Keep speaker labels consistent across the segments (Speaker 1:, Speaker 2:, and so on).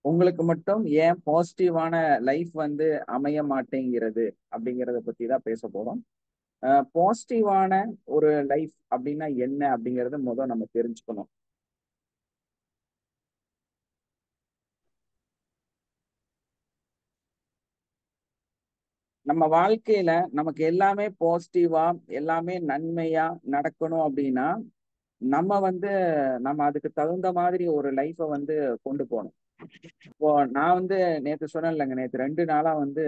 Speaker 1: உங்களுக்கு மட்டும் ஏன் பாசிட்டிவான லைஃப் வந்து அமைய மாட்டேங்கிறது அப்படிங்கிறத பத்தி தான் பேச போறோம். பாசிட்டிவான ஒரு லைஃப் அப்படின்னா என்ன அப்படிங்கறத நம்ம தெரிஞ்சுக்கணும். நம்ம வாழ்க்கையில நமக்கு எல்லாமே பாசிட்டிவா, எல்லாமே நன்மையா நடக்கணும் அப்படின்னா, நம்ம வந்து நம்ம அதுக்கு தகுந்த மாதிரி ஒரு லைஃப வந்து கொண்டு போணும். இப்போ நான் வந்து நேத்து சொன்னேன்லங்க, நேத்து 2 நாளா வந்து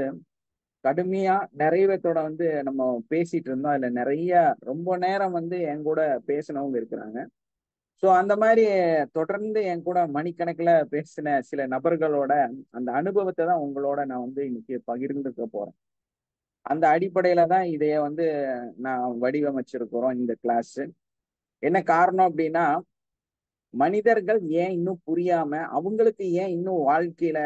Speaker 1: கடுமையா நிறைவேத்தோட வந்து நம்ம பேசிட்டு இருந்தோம். அதுல நெறைய ரொம்ப நேரம் வந்து என் கூட பேசினவங்க இருக்கிறாங்க. ஸோ அந்த மாரி தொடர்ந்து என் கூட மணிக்கணக்குல பேசின சில நபர்களோட அந்த அனுபவத்த தான் உங்களோட நான் வந்து இன்னைக்கு பகிர்ந்துக்க போறேன். அந்த அடிப்படையில தான் இதைய வந்து நான் வடிவமைச்சிருக்கிறோம் இந்த கிளாஸ். என்ன காரணம் அப்டின்னா, மனிதர்கள் ஏன் இன்னும் புரியாம, அவங்களுக்கு ஏன் இன்னும் வாழ்க்கையில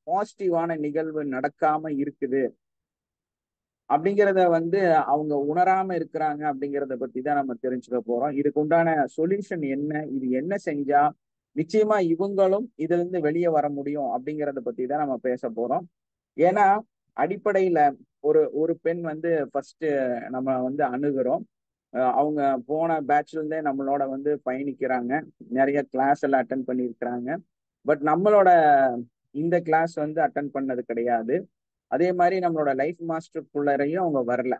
Speaker 1: பாசிட்டிவான நிகழ்வு நடக்காம இருக்குது அப்படிங்கிறத வந்து அவங்க உணராம இருக்கிறாங்க அப்படிங்கிறத பத்தி தான் நம்ம தெரிஞ்சுக்க போறோம். இதுக்கு உண்டான சொல்யூஷன் என்ன? இது என்ன செஞ்சா நிச்சயமா இவங்களும் இதுல இருந்து வெளிய வர முடியும் அப்படிங்கிறத பத்தி தான் நம்ம பேச போறோம். ஏன்னா, அடிப்படையில ஒரு ஒரு பெண் வந்து ஃபர்ஸ்ட் நம்ம வந்து அணுகுறோம். அவங்க போன பேட்ச்ல இருந்தே நம்மளோட வந்து பயணிக்கிறாங்க. நெறைய கிளாஸ் எல்லாம் அட்டெண்ட் பண்ணியிருக்கிறாங்க. பட் நம்மளோட இந்த கிளாஸ் வந்து அட்டெண்ட் பண்ணது கிடையாது. அதே மாரி நம்மளோட லைஃப் மாஸ்டருக்குள்ளரையும் அவங்க வரல.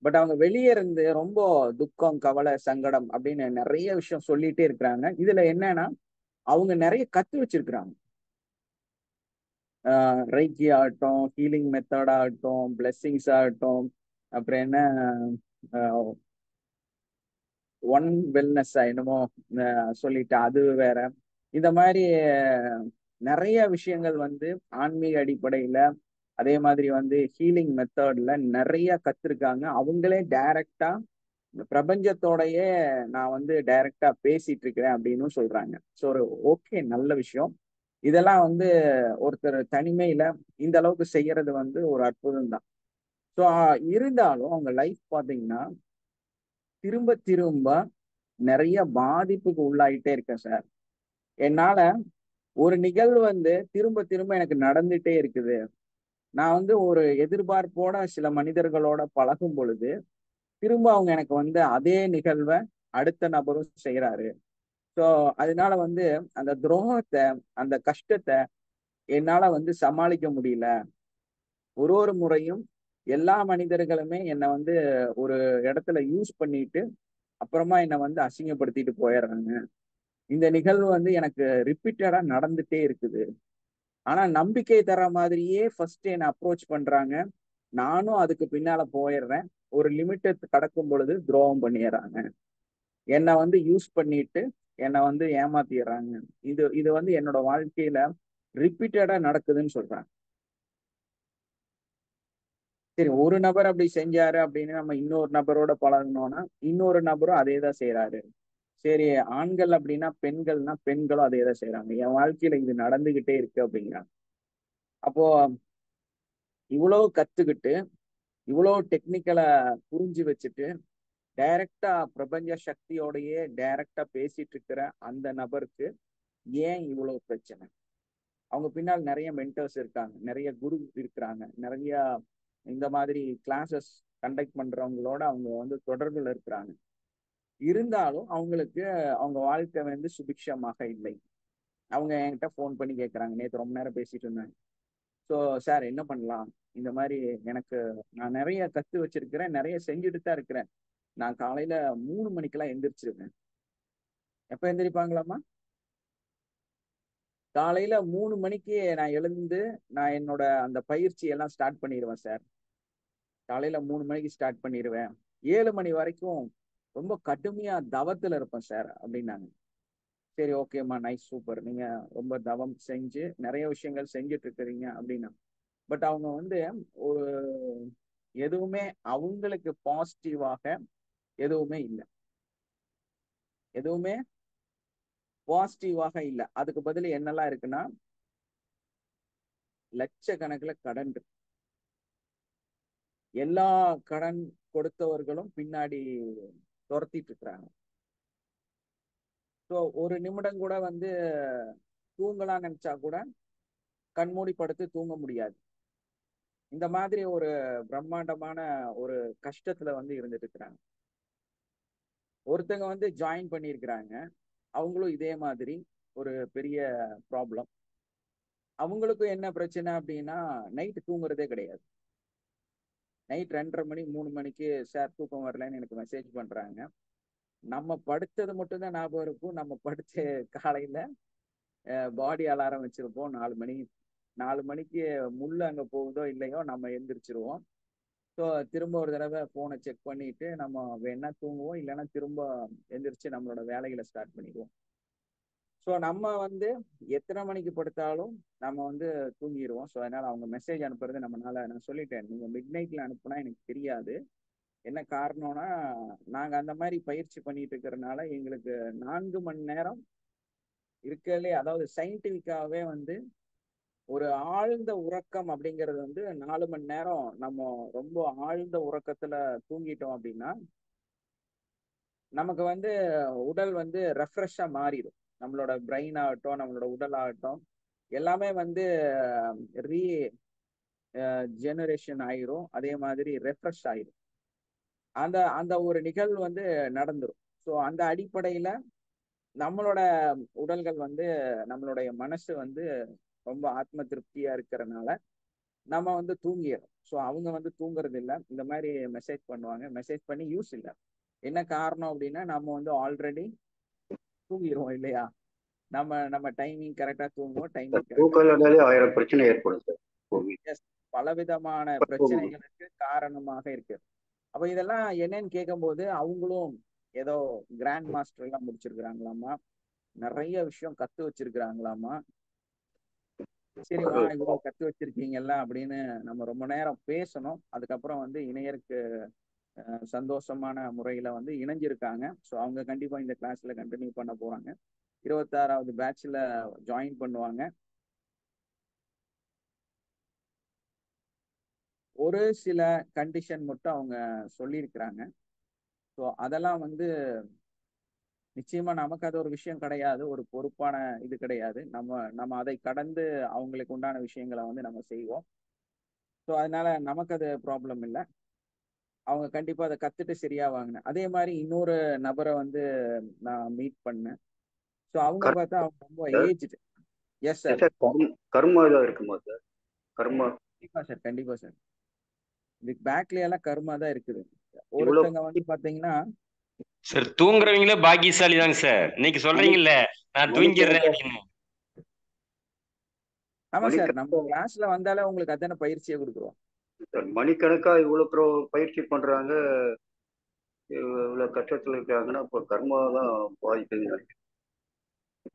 Speaker 1: பட் அவங்க வெளிய இருந்து ரொம்ப துக்கம், கவலை, சங்கடம் அப்படின்னு நெறைய விஷயம் சொல்லிட்டே இருக்கிறாங்க. இதுல என்னன்னா, அவங்க நெறைய கத்து வச்சிருக்கிறாங்க. ரெய்கி ஆகட்டும், ஹீலிங் மெத்தட் ஆகட்டும், பிளெஸ்ஸிங்ஸ் ஆகட்டும், அப்புறம் என்ன அ ஒன் வெல்னஸ் என்னமோ சொல்லிட்டு அது வேற. இந்த மாரி நெறைய விஷயங்கள் வந்து ஆன்மீக அடிப்படையில, அதே மாதிரி வந்து ஹீலிங் மெத்தட்ல நெறைய கத்துருக்காங்க. அவங்களே டைரக்ட்டா பிரபஞ்சத்தோடயே நான் வந்து டைரக்ட்டா பேசிட்டு இருக்கிறேன் அப்படின்னும் சொல்றாங்க. ஸோ ஒரு ஓகே, நல்ல விஷயம். இதெல்லாம் வந்து ஒருத்தர் தனிமையில இந்த அளவுக்கு செய்யறது வந்து ஒரு அற்புதம் தான். ஸோ இருந்தாலும் அவங்க லைஃப் பார்த்தீங்கன்னா, திரும்ப திரும்ப நெறைய பாதிப்புக்கு உள்ளாயிட்டே இருக்கேன் சார். என்னால ஒரு நிகழ்வு வந்து திரும்ப திரும்ப எனக்கு நடந்துட்டே இருக்குது. நான் வந்து ஒரு எதிர்பார்ப்போட சில மனிதர்களோட பழகும் பொழுது, திரும்ப அவங்க எனக்கு வந்து அதே நிகழ்வ அடுத்த நபரும் செய்றாரு. ஸோ அதனால வந்து அந்த துரோகத்த, அந்த கஷ்டத்த என்னால வந்து சமாளிக்க முடியல. ஒரு ஒரு முறையும் எல்லா மனிதர்களுமே என்ன வந்து ஒரு இடத்துல யூஸ் பண்ணிட்டு, அப்புறமா என்ன வந்து அசிங்கப்படுத்திட்டு போயிர்றாங்க. இந்த நிகழ்வு வந்து எனக்கு ரிப்பீட்டடா நடந்துட்டே இருக்குது. ஆனா நம்பிக்கை தர்ற மாதிரியே ஃபர்ஸ்ட் என்ன அப்ரோச் பண்றாங்க. நானும் அதுக்கு பின்னால போயிர்றேன். ஒரு லிமிட்ட கடக்கும் பொழுது துரோகம் பண்ணிர்றாங்க. என்ன வந்து யூஸ் பண்ணிட்டு, என்ன வந்து ஏமாத்திர்றாங்க. இது இது வந்து என்னோட வாழ்க்கையில ரிப்பீட்டடா நடக்குதுன்னு சொல்றாங்க. சரி, ஒரு நபர் அப்படி செஞ்சாரு அப்படின்னு நம்ம இன்னொரு நபரோட பழகுனோம்னா, இன்னொரு நபரும் அதே தான் செய்றாரு. சரி, ஆண்கள் அப்படின்னா பெண்கள்னா பெண்களும் அதே தான் செய்றாங்க. என் வாழ்க்கையில இது நடந்துகிட்டே இருக்கு அப்படிங்கிறாங்க. அப்போ இவ்வளவு கத்துக்கிட்டு, இவ்வளோ டெக்னிக்கலா புரிஞ்சு வச்சுட்டு, டைரக்ட்டா பிரபஞ்ச சக்தியோடையே டைரக்ட்டா பேசிட்டு இருக்கிற அந்த நபருக்கு ஏன் இவ்வளவு பிரச்சனை? அவங்க பின்னால் நெறைய மென்டர்ஸ் இருக்காங்க. நெறைய குரு இருக்கிறாங்க. நெறைய இந்த மாதிரி கிளாஸஸ் கண்டக்ட் பண்றவங்களோட அவங்க வந்து தொடர்புல இருக்கிறாங்க. இருந்தாலும் அவங்களுக்கு அவங்க வாழ்க்கை வந்து சுபிக்ஷமாக இல்லை. அவங்க என்கிட்ட ஃபோன் பண்ணி கேட்கறாங்க. நேத்து ரொம்ப நேரம் பேசிட்டு இருந்தேன். ஸோ சார் என்ன பண்ணலாம்? இந்த மாரி எனக்கு நான் நெறைய கத்து வச்சிருக்கிறேன். நெறைய செஞ்சுட்டு தான் இருக்கிறேன். நான் காலையில 3 மணிக்கெல்லாம் எந்திரிச்சுருவேன். எப்ப எந்திரிப்பாங்களாம்மா? காலையில 3 மணிக்கு நான் எழுந்து, நான் என்னோட அந்த பயிற்சி எல்லாம் ஸ்டார்ட் பண்ணிருவேன் சார். காலையில 3 மணிக்கு ஸ்டார்ட் பண்ணிருவேன். 7 மணி வரைக்கும் ரொம்ப கடுமையா தவத்துல இருப்பேன் சார் அப்டின்னாங்க. சரி, ஓகேம்மா, நைஸ், சூப்பர். நீங்க ரொம்ப தவம் செஞ்சு நெறைய விஷயங்கள் செஞ்சுட்டு இருக்கிறீங்க அப்டின்னா. பட் அவங்க வந்து ஒரு எதுவுமே அவங்களுக்கு பாசிட்டிவாக எதுவுமே இல்ல. எதுவுமே பாசிட்டிவாக இல்ல. அதுக்கு பதிலு என்னல்லாம் இருக்குன்னா, லட்சக்கணக்குல கடன் இருக்கு. எல்லா கடன் கொடுத்தவர்களும் பின்னாடி தொரத்திட்டு இருக்கிறாங்க. ஸோ ஒரு நிமிடம் கூட வந்து தூங்கலாம்னு நெனச்சா கூட, கண்மூடி படுத்து தூங்க முடியாது. இந்த மாதிரி ஒரு பிரம்மாண்டமான ஒரு கஷ்டத்துல வந்து இருந்துட்டு இருக்கிறாங்க. ஒருத்தங்க வந்து ஜாயின் பண்ணியிருக்கிறாங்க. அவங்களும் இதே மாதிரி ஒரு பெரிய ப்ராப்ளம். அவங்களுக்கும் என்ன பிரச்சனை அப்படின்னா, நைட் தூங்குறதே கிடையாது. நைட் 2:30 மணி 3 மணிக்கு சார் தூக்கம் வரலன்னு எனக்கு மெசேஜ் பண்றாங்க. நம்ம படுத்தது மட்டும் தான் ஞாபகம் இருக்கும். நம்ம படுத்து காலையில பாடி அலாரம் வச்சிருப்போம் 4 மணி. 4 மணிக்கு முள்ளு அங்க போகுதோ இல்லையோ நம்ம எந்திரிச்சிருவோம். ஸோ திரும்ப ஒரு தடவை ஃபோனை செக் பண்ணிட்டு நம்ம வேணா தூங்குவோம். இல்லைன்னா திரும்ப எந்திரிச்சு நம்மளோட வேலைகளை ஸ்டார்ட் பண்ணிடுவோம். ஸோ நம்ம வந்து எத்தனை மணிக்கு படுத்தாலும் நம்ம வந்து தூங்கிடுவோம். ஸோ அதனால அவங்க மெசேஜ் அனுப்புறது நம்மளால நான் சொல்லிட்டேன். நீங்க மிட் நைட்ல அனுப்புனா எனக்கு தெரியாது. என்ன காரணம்னா, நாங்க அந்த மாதிரி பயிற்சி பண்ணிட்டு இருக்கிறதுனால எங்களுக்கு 4 மணி நேரம் இருக்கலே, அதாவது சயின்டிபிக்காவே வந்து ஒரு ஆழ்ந்த உறக்கம் அப்படிங்கிறது வந்து 4 மணி நேரம் நம்ம ரொம்ப ஆழ்ந்த உறக்கத்துல தூங்கிட்டோம் அப்படின்னா நமக்கு வந்து உடல் வந்து ரெஃப்ரெஷ்ஷா மாறிடும். நம்மளோட பிரெயின் ஆகட்டும், நம்மளோட உடல் ஆகட்டும், எல்லாமே வந்து ரீ ஜெனரேஷன் ஆயிரும். அதே மாதிரி ரெஃப்ரெஷ் ஆயிரும். அந்த அந்த ஒரு நிகழ்வு வந்து நடந்துரும். ஸோ அந்த அடிப்படையில நம்மளோட உடல்கள் வந்து நம்மளுடைய மனசு வந்து ரொம்ப ஆத்ம திருப்தியா இருக்கிறனால நம்ம வந்து தூங்கிடுறோம். ஸோ அவங்க வந்து தூங்குறது இல்ல. இந்த மாதிரி மெசேஜ் பண்ணுவாங்க. மெசேஜ் பண்ணி யூஸ் இல்ல. என்ன காரணம் அப்படின்னா, நம்ம வந்து ஆல்ரெடி தூங்கிடுவோம் இல்லையா? நம்ம நம்ம டைமிங் கரெக்டா தூங்குவோம். டைமிங் கரெக்டா
Speaker 2: தூக்கம் இல்லாதாலே 1000 பிரச்சனை ஏற்படும் சார்.
Speaker 1: எஸ், பலவிதமான
Speaker 2: தூக்கம்
Speaker 1: பிரச்சனைகளுக்கு காரணமாக இருக்கு. அப்ப இதெல்லாம் என்னன்னு கேட்கும்போது அவங்களும் ஏதோ கிராண்ட் மாஸ்டர் எல்லாம் முடிச்சிருக்கிறாங்களாமா, நிறைய விஷயம் கத்து வச்சிருக்கிறாங்களாமா. சரிம்மா, இவ்வளவு கத்து வச்சிருக்கீங்கல்ல அப்படின்னு நம்ம ரொம்ப நேரம் பேசணும். அதுக்கப்புறம் வந்து இணையருக்கு சந்தோஷமான முறையில வந்து இணைஞ்சிருக்காங்க. ஸோ அவங்க கண்டிப்பா இந்த கிளாஸ்ல கண்டினியூ பண்ண போறாங்க. 26வது பேட்ச்ல ஜாயின் பண்ணுவாங்க. ஒரு சில கண்டிஷன் மட்டும் அவங்க சொல்லியிருக்கிறாங்க. ஸோ அதெல்லாம் வந்து நிச்சயமா நமக்கு அது ஒரு விஷயம் கிடையாது. ஒரு பொறுப்பான இது கிடையாது. நம்ம நம்ம அதை கடந்து அவங்களுக்கு உண்டான விஷயங்களை வந்து நம்ம செய்வோம். ஸோ அதனால நமக்கு அது ப்ராப்ளம் இல்லை. அவங்க கண்டிப்பா அதை கத்துட்டு சரியா வாங்கினேன். அதே மாதிரி இன்னொரு நபரை வந்து நான் மீட் பண்ணேன். ஸோ அவங்க பார்த்தா அவங்க ரொம்ப
Speaker 2: sir.
Speaker 1: Aged. Yes sir.
Speaker 2: Sir கர்மா ஏதாவது இருக்குமா சார்? கர்மா
Speaker 1: கண்டிப்பா சார், கண்டிப்பா சார். இதுக்கு பேக்ல எல்லாம் கருமா தான் இருக்குது.
Speaker 2: இவ்வளவு
Speaker 1: ஒருத்தங்க வந்து பாத்தீங்கன்னா,
Speaker 3: சார் தூங்குறவங்களே பாக்கியசாலி தாங்க சார். இன்னைக்கு
Speaker 2: மணி
Speaker 3: சொல்றீங்கல்ல நான் தூங்கிடுறேன்
Speaker 2: மணிக்கணக்கா
Speaker 3: அப்படின்னு.
Speaker 1: ஆமா சார், நம்ம
Speaker 2: மணிக்கணக்கா
Speaker 1: கிளாஸ்ல வந்தாலே உங்களுக்கு அதான பயிற்சியை கொடுக்குறோம்.
Speaker 2: சார், மணிக்கணக்கா இவ்வளவு பயிற்சி பண்றாங்க. இவ்வளவு கஷ்டத்துல இருக்காங்கன்னா இப்போ கர்மா தான் பாதிக்குதுன்னு நினைக்கிறேன்.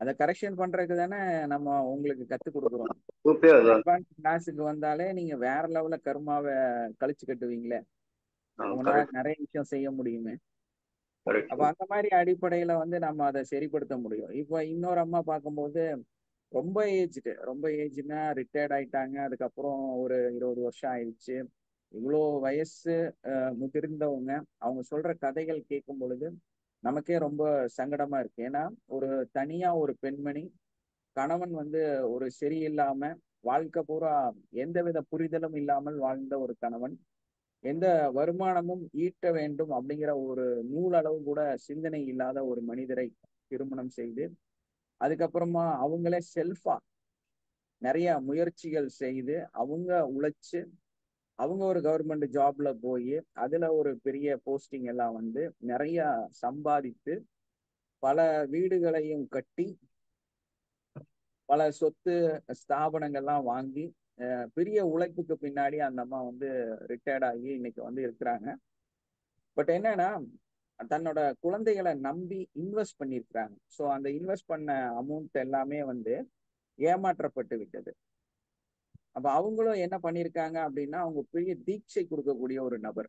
Speaker 1: அதை கரெக்ஷன் பண்றதுக்கு தானே நம்ம உங்களுக்கு கத்து கொடுக்குறோம்.
Speaker 2: குரூப்பே அதான்.
Speaker 1: அட்வான்ஸ் கிளாஸுக்கு வந்தாலே நீங்க வேற லெவல்ல கர்மாவை கழிச்சு கட்டுவீங்களே, உங்களால
Speaker 2: கரெக்ட்
Speaker 1: நிறைய விஷயம் செய்ய முடியுமே.
Speaker 2: கரெக்ட்.
Speaker 1: அப்ப அந்த மாதிரி அடிப்படையில வந்து நம்ம அதை சரிப்படுத்த முடியும். இப்போ இன்னொரு அம்மா பார்க்கும்போது ரொம்ப ஏஜ்னா ரிட்டையர்ட் ஆயிட்டாங்க. அதுக்கப்புறம் ஒரு 20 வருஷம் ஆயிடுச்சு. இவ்வளோ வயசு முதிர்ந்தவங்க. அவங்க சொல்ற கதைகள் கேட்கும் பொழுது நமக்கே ரொம்ப சங்கடமா இருக்கு. ஏன்னா ஒரு தனியா ஒரு பெண்மணி, கணவன் வந்து ஒரு சரியில்லாம வாழ்க்கை பூரா எந்தவித புரிதலும் இல்லாமல் வாழ்ந்த ஒரு கணவன், எந்த வருமானமும் ஈட்ட வேண்டும் அப்படிங்கிற ஒரு நூலளவு கூட சிந்தனை இல்லாத ஒரு மனிதரை திருமணம் செய்து, அதுக்கப்புறமா அவங்களே செல்ஃபா நிறைய முயற்சிகள் செய்து அவங்க உழைச்சு அவங்க ஒரு கவர்மெண்ட் ஜாப்ல போய் அதுல ஒரு பெரிய போஸ்டிங் எல்லாம் வந்து நிறைய சம்பாதித்து பல வீடுகளையும் கட்டி பல சொத்து ஸ்தாபனங்கள்லாம் வாங்கி பெரிய உழைப்புக்கு பின்னாடி அந்த அம்மா வந்து ரிட்டையர்ட் ஆகி இன்னைக்கு வந்து இருக்கிறாங்க. பட் என்னன்னா, தன்னோட குழந்தைகளை நம்பி இன்வெஸ்ட் பண்ணியிருக்கிறாங்க. ஸோ அந்த இன்வெஸ்ட் பண்ண அமௌண்ட் எல்லாமே வந்து ஏமாற்றப்பட்டு விட்டது. அப்ப அவங்களும் என்ன பண்ணியிருக்காங்க அப்படின்னா, அவங்க பெரிய தீட்சை கொடுக்கக்கூடிய ஒரு நபர்.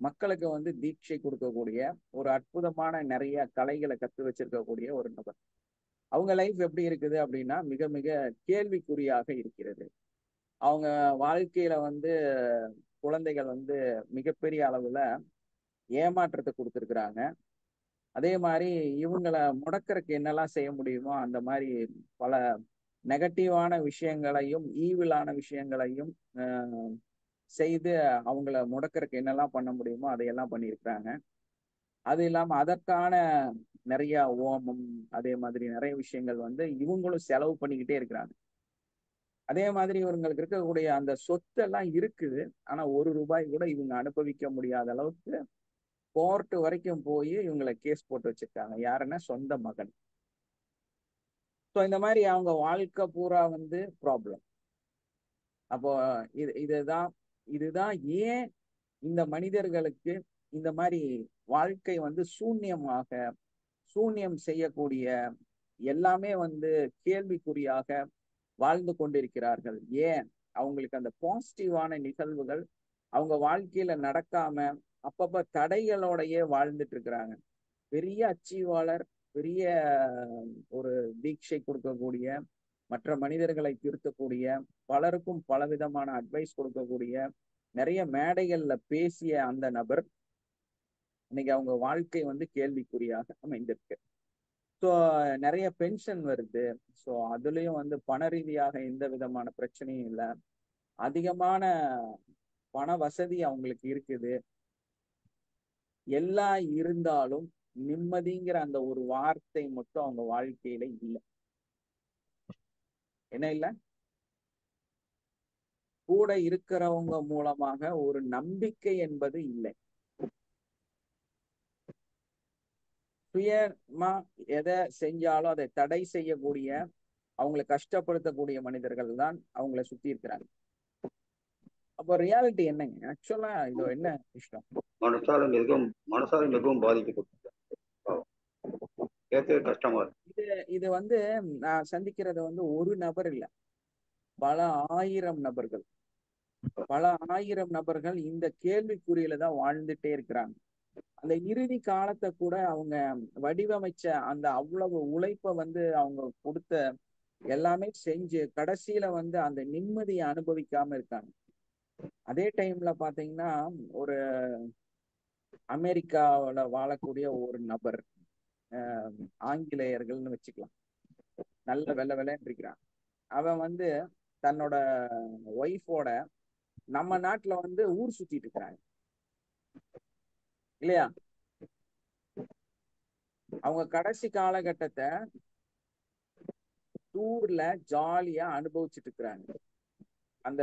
Speaker 1: மக்களுக்கு வந்து தீட்சை கொடுக்கக்கூடிய ஒரு அற்புதமான நிறைய கலைகளை கத்து வச்சிருக்கக்கூடிய ஒரு நபர். அவங்க லைஃப் எப்படி இருக்குது அப்படின்னா, மிக மிக கேள்விக்குறியாக இருக்கிறது. அவங்க வாழ்க்கையில வந்து குழந்தைகள் வந்து மிகப்பெரிய அளவுல ஏமாற்றத்தை கொடுத்துருக்குறாங்க. அதே மாதிரி இவங்களை முடக்கறதுக்கு என்னெல்லாம் செய்ய முடியுமோ அந்த மாதிரி பல நெகட்டிவான விஷயங்களையும் ஈவிலான விஷயங்களையும் செய்து அவங்கள முடக்கறதுக்கு என்னெல்லாம் பண்ண முடியுமோ அதையெல்லாம் பண்ணியிருக்கிறாங்க. அது இல்லாம அதற்கான நிறைய ஓமம் அதே மாதிரி நிறைய விஷயங்கள் வந்து இவங்களும் செலவு பண்ணிக்கிட்டே இருக்கிறாங்க. அதே மாதிரி இவங்களுக்கு இருக்கக்கூடிய அந்த சொத்து எல்லாம் இருக்குது. ஆனா ₹1 கூட இவங்க அனுபவிக்க முடியாத அளவுக்கு கோர்ட் வரைக்கும் போய் இவங்களை கேஸ் போட்டு வச்சிருக்காங்க. யாருன்னா சொந்த மகன். ஸோ இந்த மாதிரி அவங்க வாழ்க்கை பூரா வந்து ப்ராப்ளம். அப்போ இதுதான் இதுதான் ஏன் இந்த மனிதர்களுக்கு இந்த மாதிரி வாழ்க்கை வந்து சூன்யம் செய்யக்கூடிய எல்லாமே வந்து கேள்விக்குறியாக வாழ்ந்து கொண்டிருக்கிறார்கள். ஏன் அவங்களுக்கு அந்த பாசிட்டிவான நிகழ்வுகள் அவங்க வாழ்க்கையில நடக்காம அப்பப்ப தடைகளோடையே வாழ்ந்துட்டு இருக்கிறாங்க. பெரிய அச்சீவாளர், பெரிய ஒரு தீட்சை கொடுக்கக்கூடிய, மற்ற மனிதர்களை திருத்தக்கூடிய, பலருக்கும் பலவிதமான அட்வைஸ் கொடுக்கக்கூடிய, நிறைய மேடைகள்ல பேசிய அந்த நபர் இன்னைக்கு அவங்க வாழ்க்கை வந்து கேள்விக்குறியாக அமைந்திருக்கு. ஸோ நிறைய பென்ஷன் வருது. ஸோ அதுலயும் வந்து பண ரீதியாக எந்த விதமான பிரச்சனையும் இல்லை. அதிகமான பண வசதி அவங்களுக்கு இருக்குது. எல்லாம் இருந்தாலும் நிம்மதிங்கிற அந்த ஒரு வார்த்தை மட்டும் அவங்க வாழ்க்கையில இல்லை. என்ன இல்லை? கூட இருக்கிறவங்க மூலமாக ஒரு நம்பிக்கை என்பது இல்லை. சுயமா எதை செஞ்சாலும் அதை தடை செய்யக்கூடிய, அவங்களை கஷ்டப்படுத்தக்கூடிய மனிதர்கள் தான் அவங்கள சுத்தி இருக்கிறாங்க. அப்போ ரியாலிட்டி என்னங்க? ஆக்சுவலா இது என்ன விஷயம்?
Speaker 2: மனசால மிகவும் பாதிக்கப்பட்டிருக்காங்க. கேட்கவே கஷ்டமா இருக்கு.
Speaker 1: இது வந்து நான் சந்திக்கிறது வந்து ஒரு நபர் இல்ல, பல ஆயிரம் நபர்கள். பல ஆயிரம் நபர்கள் இந்த கேள்விக்குறியில தான் வாழ்ந்துட்டே இருக்கிறாங்க. அந்த இறுதி காலத்தை கூட அவங்க வடிவமைச்ச அந்த அவ்வளவு உழைப்பை வந்து அவங்க கொடுத்த எல்லாமே செஞ்சு கடைசியில வந்து அந்த நிம்மதியை அனுபவிக்காம இருக்காங்க. அதே டைம்ல பாத்தீங்கன்னா ஒரு அமெரிக்காவில வாழக்கூடிய ஒரு நபர், ஆங்கிலேயர்கள்னு வச்சுக்கலாம், நல்ல வெள்ளை வெள்ளைன்னு இருக்கிறான். அவன் வந்து தன்னோட ஒய்ஃபோட நம்ம நாட்டுல வந்து ஊர் சுத்திட்டு இருக்கிறாங்க இல்லையா? அவங்க கடைசி காலகட்டத்தை டூர்ல ஜாலியா அனுபவிச்சுட்டு இருக்கிறாங்க. அந்த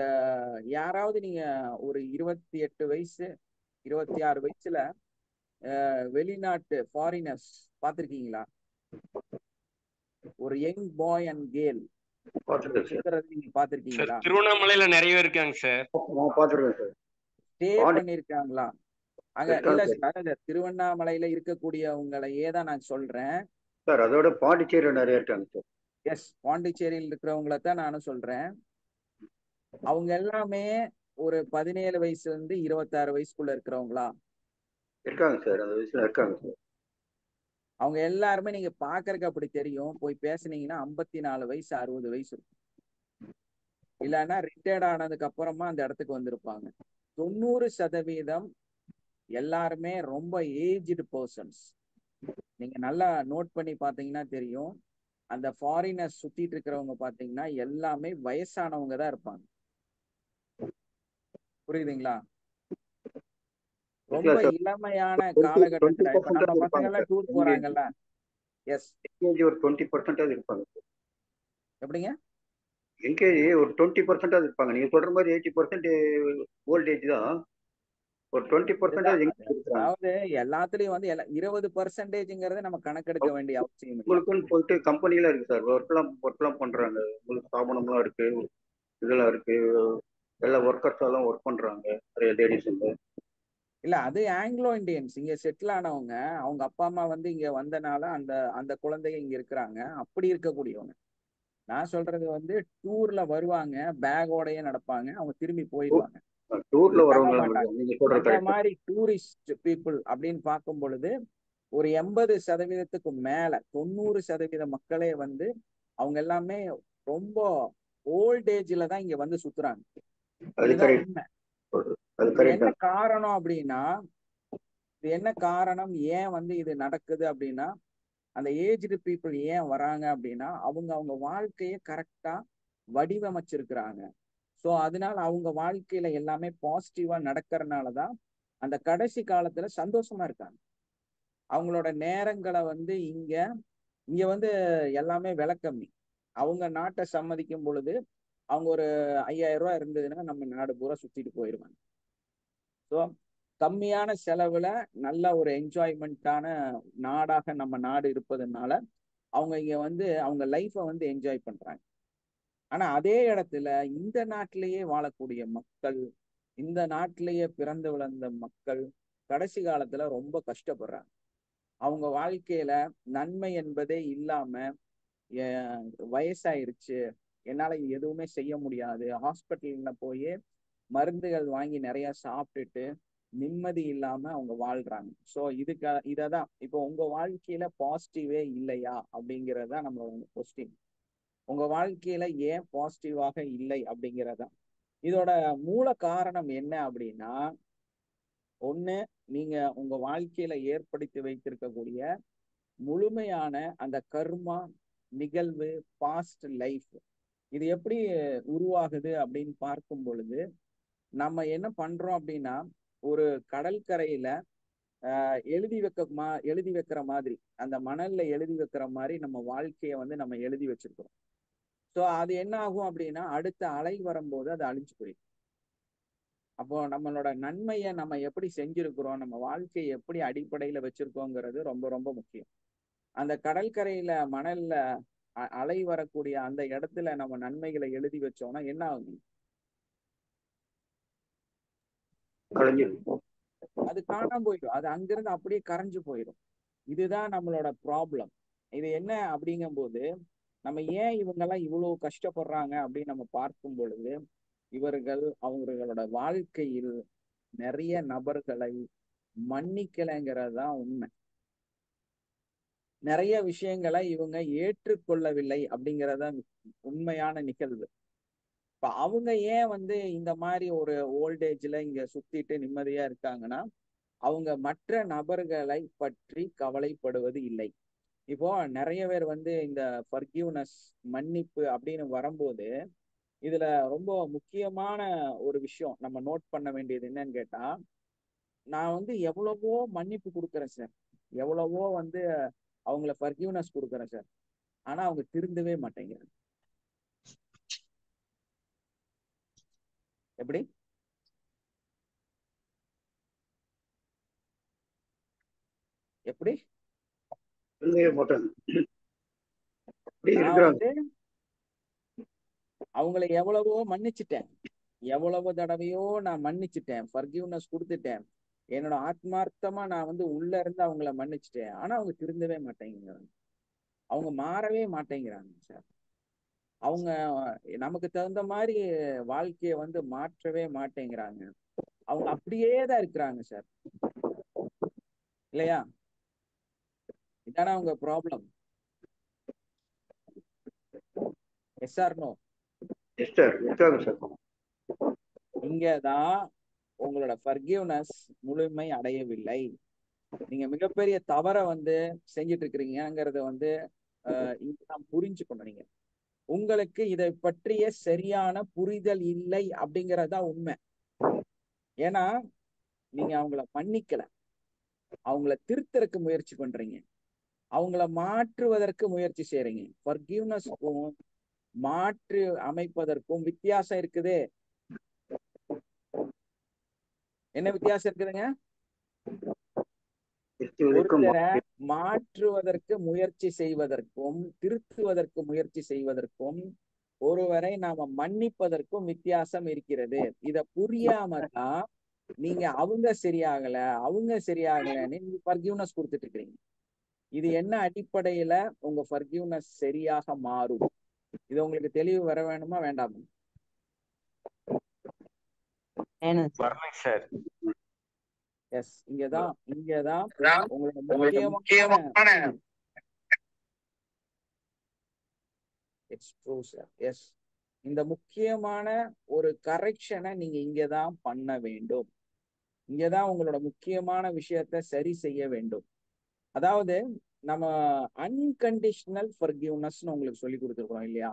Speaker 1: யாராவது நீங்க ஒரு 28 வயசு 26 வயசுல வெளிநாட்டு ஃபாரினர்ஸ் பார்த்திருக்கீங்களா? ஒரு யங் பாய் அண்ட் கேர்ள் சுத்துறது நீங்க பார்த்திருக்கீங்களா?
Speaker 3: திருவண்ணாமலையில நிறைய இருக்காங்க சார்.
Speaker 1: ஸ்டே பண்ணிருக்காங்களா அங்க? இல்ல சார், திருவண்ணாமலையில இருக்கக்கூடியவங்களையே தான் நான் சொல்றேன்
Speaker 2: சார். அதோட பாண்டிச்சேரியில் நிறைய இருக்காங்க சார்.
Speaker 1: எஸ், பாண்டிச்சேரியில் இருக்கிறவங்கள தான் நானும் சொல்றேன். அவங்க எல்லாமே ஒரு 17 வயசுல இருந்து 26 வயசுக்குள்ள இருக்கிறவங்களா
Speaker 2: இருக்காங்க சார். அந்த வயசுல இருக்காங்க சார்.
Speaker 1: அவங்க எல்லாருமே நீங்க பாக்குறதுக்கு அப்படி தெரியும். போய் பேசுனீங்கன்னா 54 வயசு 60 வயசு இருக்கும். இல்லைன்னா ரிட்டையர்ட் ஆனதுக்கு அப்புறமா அந்த இடத்துக்கு வந்திருப்பாங்க. 90% எல்லாருமே ரொம்ப ஏஜ்டு பர்சன்ஸ். நீங்க நல்லா நோட் பண்ணி பாத்தீங்கன்னா தெரியும். அந்த ஃபாரினர்ஸ் சுத்திட்டு இருக்கிறவங்க பாத்தீங்கன்னா எல்லாமே வயசானவங்க தான் இருப்பாங்க. புரியுதுங்களா? ரொம்ப இளமையான காலகட்டத்துல இப்ப நம்ம பசங்க எல்லாம் டூர் போறாங்கல்ல. எஸ்,
Speaker 2: ஒரு 20% இருப்பாங்க.
Speaker 1: எப்படிங்க?
Speaker 2: என்கேஜ் ஒரு 20% இருப்பாங்க. நீங்க சொல்ற மாதிரி 80% ஓல்ட் ஏஜ் தான். ஒரு 20%
Speaker 1: அதாவது எல்லாத்துலயும் வந்து 20%ங்கிறத நம்ம கணக்கெடுக்க வேண்டிய அவசியம் இல்லை.
Speaker 2: உங்களுக்குன்னு சொல்லிட்டு கம்பெனிலாம் இருக்கு சார். ஒர்க் எல்லாம் பண்றாங்க. உங்களுக்கு ஸ்தாபனம்லாம் இருக்கு, இதெல்லாம் இருக்கு. எல்லா ஒர்க்கர்ஸ் எல்லாம் ஒர்க் பண்றாங்க. நிறைய லேடிஸ்
Speaker 1: இல்ல, அது ஆங்கிலோ இந்தியன்ஸ் இங்க செட்டில் ஆனவங்க. அவங்க அப்பா அம்மா வந்து இங்க வந்தனால அந்த அந்த குழந்தைங்க இங்க இருக்கிறாங்க. அப்படி இருக்கக்கூடியவங்க. நான் சொல்றது வந்து டூர்ல வருவாங்க, பேக்கோடயே நடப்பாங்க, அவங்க திரும்பி போயிடுவாங்க.
Speaker 2: டூர்ல
Speaker 1: தங்க
Speaker 2: வரவங்க.
Speaker 1: மாட்டாங்க.
Speaker 2: நீங்க சொல்ற
Speaker 1: அந்த மாதிரி டூரிஸ்ட் பீப்புள் அப்படின்னு பார்க்கும் பொழுது ஒரு 80%க்கு மேல 90% மக்களே வந்து அவங்க எல்லாமே ரொம்ப ஓல்ட் ஏஜ்ல தான் இங்க வந்து சுத்துறாங்க. இதுதான் உண்மை. இது என்ன காரணம் அப்படின்னா, இது என்ன காரணம், ஏன் வந்து இது நடக்குது அப்படின்னா, அந்த ஏஜ்டு பீப்புள் ஏன் வராங்க அப்படின்னா அவங்க வாழ்க்கையை கரெக்டா வடிவமைச்சிருக்கிறாங்க. ஸோ அதனால அவங்க வாழ்க்கையில எல்லாமே பாசிட்டிவா நடக்கிறதுனாலதான் அந்த கடைசி காலத்துல சந்தோஷமா இருக்காங்க. அவங்களோட நேரங்களை வந்து இங்க இங்க வந்து எல்லாமே விலை கம்மி. அவங்க நாட்டை சம்மதிக்கும் பொழுது அவங்க ஒரு 5000 ரூபாய் இருந்ததுன்னா நம்ம நாடு பூரா சுத்திட்டு போயிருவாங்க. ஸோ கம்மியான செலவுல நல்ல ஒரு என்ஜாய்மெண்ட்டான நாடாக நம்ம நாடு இருப்பதுனால அவங்க இங்க வந்து அவங்க லைஃபை வந்து என்ஜாய் பண்றாங்க. ஆனா அதே இடத்துல இந்த நாட்டிலேயே வாழக்கூடிய மக்கள், இந்த நாட்டிலேயே பிறந்து விளந்த மக்கள் கடைசி காலத்துல ரொம்ப கஷ்டப்படுறாங்க. அவங்க வாழ்க்கையில நன்மை என்பதே இல்லாம வயசாயிருச்சு, என்னால எதுவுமே செய்ய முடியாது, ஹாஸ்பிட்டல்ல போய் மருந்துகள் வாங்கி நிறைய சாப்பிட்டுட்டு நிம்மதி இல்லாம அவங்க வாழ்றாங்க. ஸோ இததான் இப்போ உங்க வாழ்க்கையில பாசிட்டிவே இல்லையா அப்படிங்கறதா நம்ம கொஸ்டின். உங்க வாழ்க்கையில ஏன் பாசிட்டிவாக இல்லை அப்படிங்கிறதா. இதோட மூல காரணம் என்ன அப்படின்னா, ஒண்ணு, நீங்க உங்க வாழ்க்கையில ஏற்படுத்தி வைத்திருக்கக்கூடிய முழுமையான அந்த கர்மா நிகழ்வு, பாஸ்ட் லைஃப், இது எப்படி உருவாகுது அப்படின்னு பார்க்கும் பொழுது நம்ம என்ன பண்றோம் அப்படின்னா, ஒரு கடற்கரையில எழுதி வைக்கிற மாதிரி, அந்த மணல்ல எழுதி வைக்கிற மாதிரி நம்ம வாழ்க்கைய வந்து நம்ம எழுதி வச்சிருக்கிறோம். ஸோ அது என்ன ஆகும் அப்படின்னா, அடுத்த அலை வரும்போது அது அழிஞ்சு போயிடும். அப்போ நம்மளோட நன்மையை நம்ம எப்படி செஞ்சிருக்கிறோம், நம்ம வாழ்க்கையை எப்படி அடிப்படையில வச்சிருக்கோங்கிறது ரொம்ப ரொம்ப முக்கியம். அந்த கடற்கரையில மணல்ல அலை வரக்கூடிய அந்த இடத்துல நம்ம நன்மைகளை எழுதி வச்சோம்னா என்ன ஆகும்? அது காணாம போயிடும். அது அங்கிருந்து அப்படியே கரைஞ்சு போயிடும். இதுதான் நம்மளோட ப்ராப்ளம். இது என்ன அப்படிங்கும் போது, நம்ம ஏன் இவங்கெல்லாம் இவ்வளவு கஷ்டப்படுறாங்க அப்படின்னு நம்ம பார்க்கும் பொழுது, இவர்கள் அவங்களோட வாழ்க்கையில் நிறைய நபர்களை மன்னிக்கலைங்கிறது தான் உண்மை. நிறைய விஷயங்களை இவங்க ஏற்றுக்கொள்ளவில்லை அப்படிங்கறத உண்மையான நிகழ்வு. இப்ப அவங்க ஏன் வந்து இந்த மாதிரி ஒரு ஓல்டேஜ்ல இங்க சுத்திட்டு நிம்மதியா இருக்காங்கன்னா, அவங்க மற்ற நபர்களை பற்றி கவலைப்படுவது இல்லை. இப்போ நிறைய பேர் வந்து இந்த ஃபர்கிவ்னஸ், மன்னிப்பு அப்படின்னு வரும்போது இதுல ரொம்ப முக்கியமான ஒரு விஷயம் நம்ம நோட் பண்ண வேண்டியது என்னன்னு கேட்டா, நான் வந்து எவ்வளவோ மன்னிப்பு கொடுக்குறேன் சார், எவ்வளவோ வந்து அவங்கள ஃபர்கிவ்னஸ் கொடுக்குறேன் சார், ஆனா அவங்க திருந்தவே மாட்டேங்கிறாங்க. எப்படி? எப்படி? நான் வந்து அவங்கள எவ்வளவோ மன்னிச்சுட்டேன், எவ்வளவு தடவையோ நான் மன்னிச்சுட்டேன், ஃபர்கிவ்னஸ் கொடுத்துட்டேன், என்னோட ஆத்மார்த்தமா நான் வந்து உள்ள இருந்து அவங்கள மன்னிச்சுட்டேன், ஆனா அவங்க திருந்தவே மாட்டேங்கிறாங்க, அவங்க மாறவே மாட்டேங்கிறாங்க சார். அவங்க நமக்கு தகுந்த மாதிரி வாழ்க்கைய வந்து மாற்றவே மாட்டேங்கிறாங்க. அவங்க அப்படியே தான் இருக்கிறாங்க சார், இல்லையா? இதான அவங்க ப்ராப்ளம். S or no? இங்கதான் உங்களோட ஃபர்கிவ்னஸ் முழுமை அடையவில்லை. நீங்க மிகப்பெரிய தவறை வந்து செஞ்சிட்டு இருக்கிறீங்கிறத வந்து இங்கதான் புரிஞ்சுக்கணும். நீங்க உங்களுக்கு இதை பற்றிய சரியான புரிதல் இல்லை அப்படிங்கறதா உண்மை. ஏன்னா நீங்க அவங்கள மன்னிக்கல, அவங்கள திருத்தறக்கு முயற்சி பண்றீங்க, அவங்கள மாற்றுவதற்கு முயற்சி செய்றீங்க. ஃபர்கிவ்னஸ்க்கும் மாற்று அமைப்பதற்கும் வித்தியாசம் இருக்குது. என்ன வித்தியாசம் இருக்குதுங்க? ஒருத்தரை மாற்றுவதற்கு முயற்சி செய்வதற்கும் திருத்துவதற்கு முயற்சி செய்வதற்கும் ஒருவரை நாம மன்னிப்பதற்கும் வித்தியாசம் இருக்கிறது. இத புரியாம தான் நீங்க அவங்க சரியாகலன்னு நீங்க ஃபர்கிவ்னஸ் கொடுத்துட்டு இருக்கீங்க. இது என்ன அடிப்படையில உங்க ஃபர்கிவ்னஸ் சரியாக மாறும்? இது உங்களுக்கு தெளிவு வர வேணுமா வேண்டாமா? எஸ், இங்கதான் உங்களோட முக்கியமான எஸ், இந்த முக்கியமான ஒரு கரெக்ஷனை நீங்க இங்கதான் பண்ண வேண்டும். இங்கதான் உங்களோட முக்கியமான விஷயத்த சரி செய்ய வேண்டும். அதாவது நம்ம அன்கண்டிஷனல் ஃபர்கிவ்னஸ்னு உங்களுக்கு சொல்லி கொடுத்துருக்கோம் இல்லையா?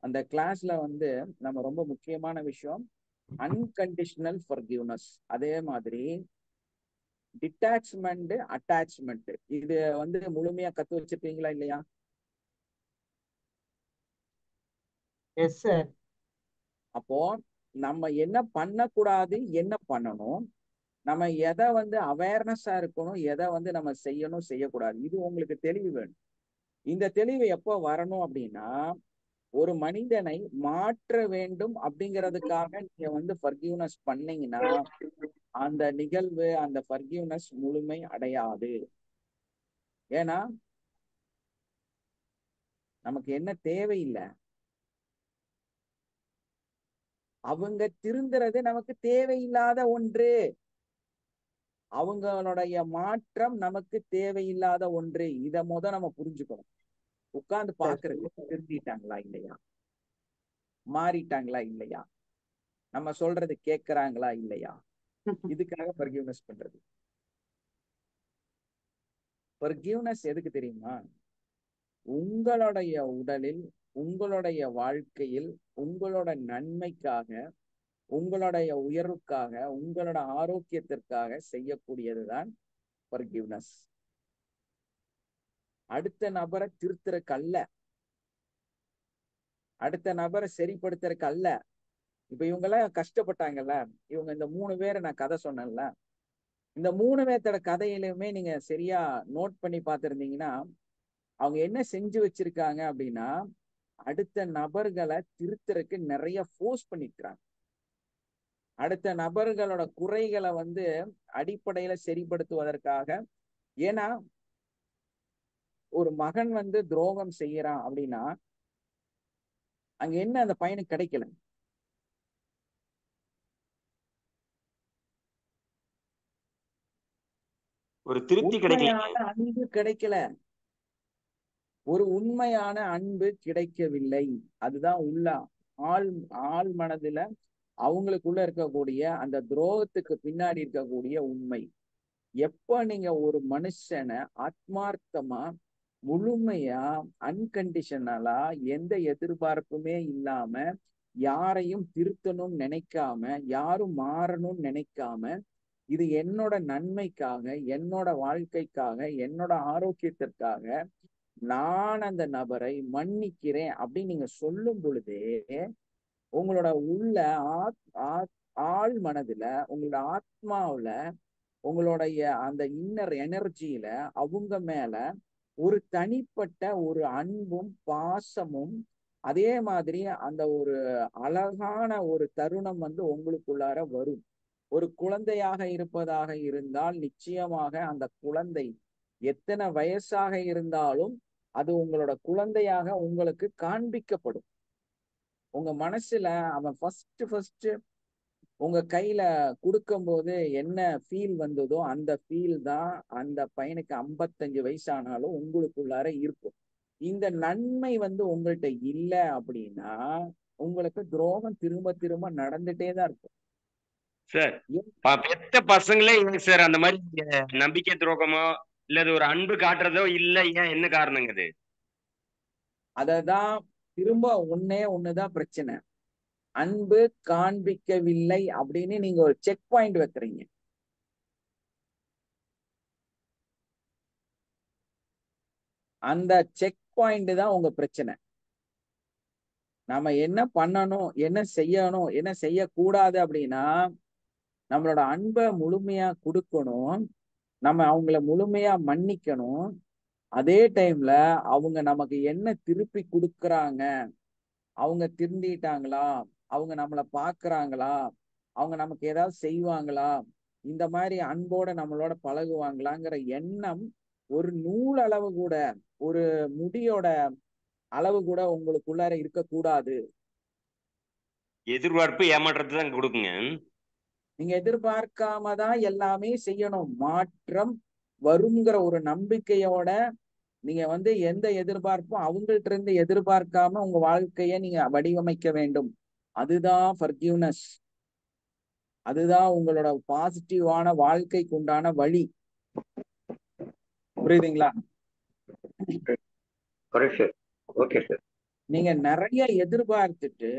Speaker 1: அந்த கிளாஸ்ல வந்து நம்ம ரொம்ப முக்கியமான விஷயம் அன்கண்டிஷனல் ஃபர்கிவ்னஸ். அதே மாதிரி டிட்டாச்மெண்ட், அட்டாச்மெண்ட், இது வந்து முழுமையா கத்து வச்சிருக்கீங்களா இல்லையா?
Speaker 4: Yes sir.
Speaker 1: அப்போ நம்ம என்ன பண்ணக்கூடாது, என்ன பண்ணணும், நம்ம எதை வந்து அவேர்னஸா இருக்கணும், எதை வந்து நம்ம செய்யணும் செய்யக்கூடாது, இது உங்களுக்கு தெளிவு வேணும். இந்த தெளிவு எப்போ வரணும் அப்படின்னா, ஒரு மனிதனை மாற்ற வேண்டும் அப்படிங்கிறதுக்காக நீங்க வந்து ஃபர்கிவ்னஸ் பண்ணீங்கன்னா அந்த நிகழ்வு, அந்த ஃபர்கிவ்னஸ் முழுமை அடையாது. ஏன்னா நமக்கு என்ன தேவையில்லை, அவங்க திருந்துறது நமக்கு தேவையில்லாத ஒன்று. அவங்களுடைய மாற்றம் நமக்கு தேவையில்லாத ஒன்று. இத நம்ம புரிஞ்சுக்கணும். உட்கார்ந்து பாக்குறது திருந்திட்டாங்களா இல்லையா, மாறிட்டாங்களா இல்லையா, நம்ம சொல்றது கேட்கறாங்களா இல்லையா, இதுக்காக ஃபர்கிவ்னஸ் பண்றது. ஃபர்கிவ்னஸ் எதுக்கு தெரியுமா? உங்களுடைய உடலில், உங்களுடைய வாழ்க்கையில், உங்களோட நன்மைக்காக, உங்களுடைய உயர்வுக்காக, உங்களோட ஆரோக்கியத்திற்காக செய்யக்கூடியதுதான் ஃபர்கிவ்னஸ். அடுத்த நபரை திருத்துறக்கு அல்ல, அடுத்த நபரை சரிப்படுத்துறக்கு அல்ல. இப்ப இவங்க எல்லாம் கஷ்டப்பட்டாங்கல்ல, இவங்க இந்த 3 பேரை நான் கதை சொன்னேன்ல, இந்த 3 பேர்த்தோட கதையிலுமே நீங்க சரியா நோட் பண்ணி பார்த்திருந்தீங்கன்னா அவங்க என்ன செஞ்சு வச்சிருக்காங்க அப்படின்னா, அடுத்த நபர்களை திருத்தறக்கு நிறைய ஃபோர்ஸ் பண்ணிருக்காங்க. அடுத்த நபர்களோட குறைகளை வந்து அடிப்படையில சரிப்படுத்துவதற்காக. ஏன்னா ஒரு மகன் வந்து துரோகம் செய்யறான் அப்படின்னா அங்க என்ன அந்த பையனுக்கு கிடைக்கல,
Speaker 3: ஒரு திருப்தி கிடைக்கல.
Speaker 1: உண்மையான அன்பு கிடைக்கல, ஒரு உண்மையான அன்பு கிடைக்கவில்லை. அதுதான் உள்ள ஆள் மனதுல அவங்களுக்குள்ள இருக்கக்கூடிய அந்த துரோகத்துக்கு பின்னாடி இருக்கக்கூடிய உண்மை. எப்ப நீங்க ஒரு மனுஷனை ஆத்மார்த்தமா, முழுமையா, அன்கண்டிஷனலா, எந்த எதிர்பார்ப்புமே இல்லாம, யாரையும் திருத்தணும்னு நினைக்காம, யாரும் மாறணும்னு நினைக்காம, இது என்னோட நன்மைக்காக, என்னோட வாழ்க்கைக்காக, என்னோட ஆரோக்கியத்திற்காக நான் அந்த நபரை மன்னிக்கிறேன் அப்படின்னு நீங்க சொல்லும் பொழுதே உங்களோட உள்ள ஆழ் மனதுல, உங்களோட ஆத்மாவுல, உங்களுடைய அந்த இன்னர் எனர்ஜியில அவங்க மேல ஒரு தனிப்பட்ட ஒரு அன்பும் பாசமும், அதே மாதிரி அந்த ஒரு அழகான ஒரு தருணம் வந்து உங்களுக்குள்ளார வரும். ஒரு குழந்தையாக இருப்பதாக இருந்தால் நிச்சயமாக அந்த குழந்தை எத்தனை வயசாக இருந்தாலும் அது உங்களோட குழந்தையாக உங்களுக்கு காண்பிக்கப்படும். உங்க மனசுல அவன் ஃபர்ஸ்ட் உங்க கையில கொடுக்கும் போது என்ன ஃபீல் வந்ததோ அந்த ஃபீல் தான் அந்த பையனுக்கு 55 வயசானாலும் உங்களுக்குள்ளார இருக்கும். இந்த நன்மை வந்து உங்கள்கிட்ட இல்லை அப்படின்னா உங்களுக்கு துரோகம் திரும்ப திரும்ப நடந்துட்டே தான் இருக்கும்.
Speaker 3: சார் பெத்த பசங்களே ஏன் சார் அந்த மாதிரி நம்பிக்கை துரோகமோ இல்ல ஒரு அன்பு காட்டுறதோ இல்ல, ஏன் என்ன காரணங்க அது?
Speaker 1: அததான் திரும்ப ஒண்ணுதான் பிரச்சனை. அன்பு காண்பிக்கவில்லை அப்படின்னு நீங்க ஒரு செக் பாயிண்ட் வைக்கிறீங்க. அந்த செக் பாயிண்ட் தான் உங்க பிரச்சனை. நாம என்ன பண்ணணும், என்ன செய்யணும், என்ன செய்யக்கூடாது அப்படின்னா நம்மளோட அன்பை முழுமையா கொடுக்கணும், நம்ம அவங்கள முழுமையா மன்னிக்கணும். அதே டைம்ல அவங்க நமக்கு என்ன திருப்பி கொடுக்குறாங்க, அவங்க திருந்திட்டாங்களா, அவங்க நம்மளை பாக்குறாங்களா, அவங்க நமக்கு ஏதாவது செய்வாங்களா, இந்த மாதிரி அன்போட நம்மளோட பழகுவாங்களாங்கிற எண்ணம் ஒரு நூல் அளவு கூட, ஒரு முடியோட அளவு கூட உங்களுக்குள்ளார இருக்கக்கூடாது.
Speaker 3: எதிர்பார்ப்பு ஏமாற்றத்தை தான் கொடுக்குங்க.
Speaker 1: நீங்க எதிர்பார்க்காம தான் எல்லாமே செய்யணும். மாற்றம் வருங்கிற ஒரு நம்பிக்கையோட நீங்க வந்து எந்த எதிர்பார்ப்பும் அவங்கள்ட்ட இருந்து எதிர்பார்க்காம உங்க வாழ்க்கைய நீங்க வடிவமைக்க வேண்டும். அதுதான் ஃபர்கிவ்னஸ். அதுதான் உங்களோட பாசிட்டிவான வாழ்க்கைக்கு உண்டான வழி. புரியுதுங்களா?
Speaker 2: Correct sir. Okay sir.
Speaker 1: நீங்க நிறைய எதிர்பார்த்துட்டு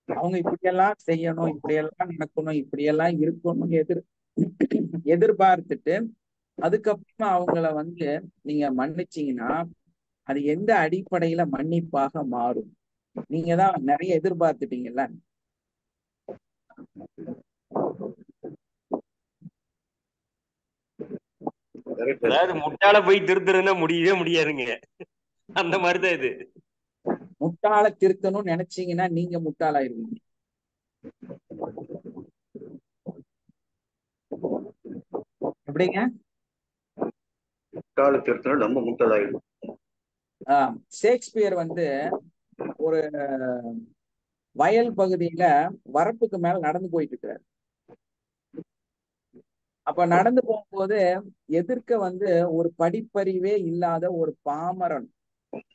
Speaker 1: அவங்க இப்படியெல்லாம் செய்யணும், இப்படியெல்லாம் நடக்கணும், இப்படியெல்லாம் இருக்கணும் எதிர்பார்த்துட்டு அதுக்கப்புறமா அவங்கள வந்து நீங்க மன்னிச்சீங்கன்னா அது எந்த அடிப்படையில மன்னிப்பாக மாறும்? நீங்க தான் நிறைய எதிர்பார்த்துட்டீங்கல்ல.
Speaker 2: Correct sir.
Speaker 3: அதாவது முட்டாள போய் திருத்துறதுன்னா முடியவே முடியாதுங்க. அந்த மாதிரிதான் இது.
Speaker 1: முட்டாள திருத்தணும்னு நினைச்சீங்கன்னா நீங்க முட்டாளாயிருவீங்க. எப்படிங்க?
Speaker 2: முட்டாள திருத்தணும் நம்ம முட்டாளாயிடும்.
Speaker 1: ஷேக்ஸ்பியர் வந்து ஒரு வயல் பகுதியில வரப்புக்கு மேல நடந்து போயிட்டு இருக்கிறார். அப்ப நடந்து போகும்போது எதிர்க்க வந்து ஒரு படிப்பறிவே இல்லாத ஒரு பாமரன்,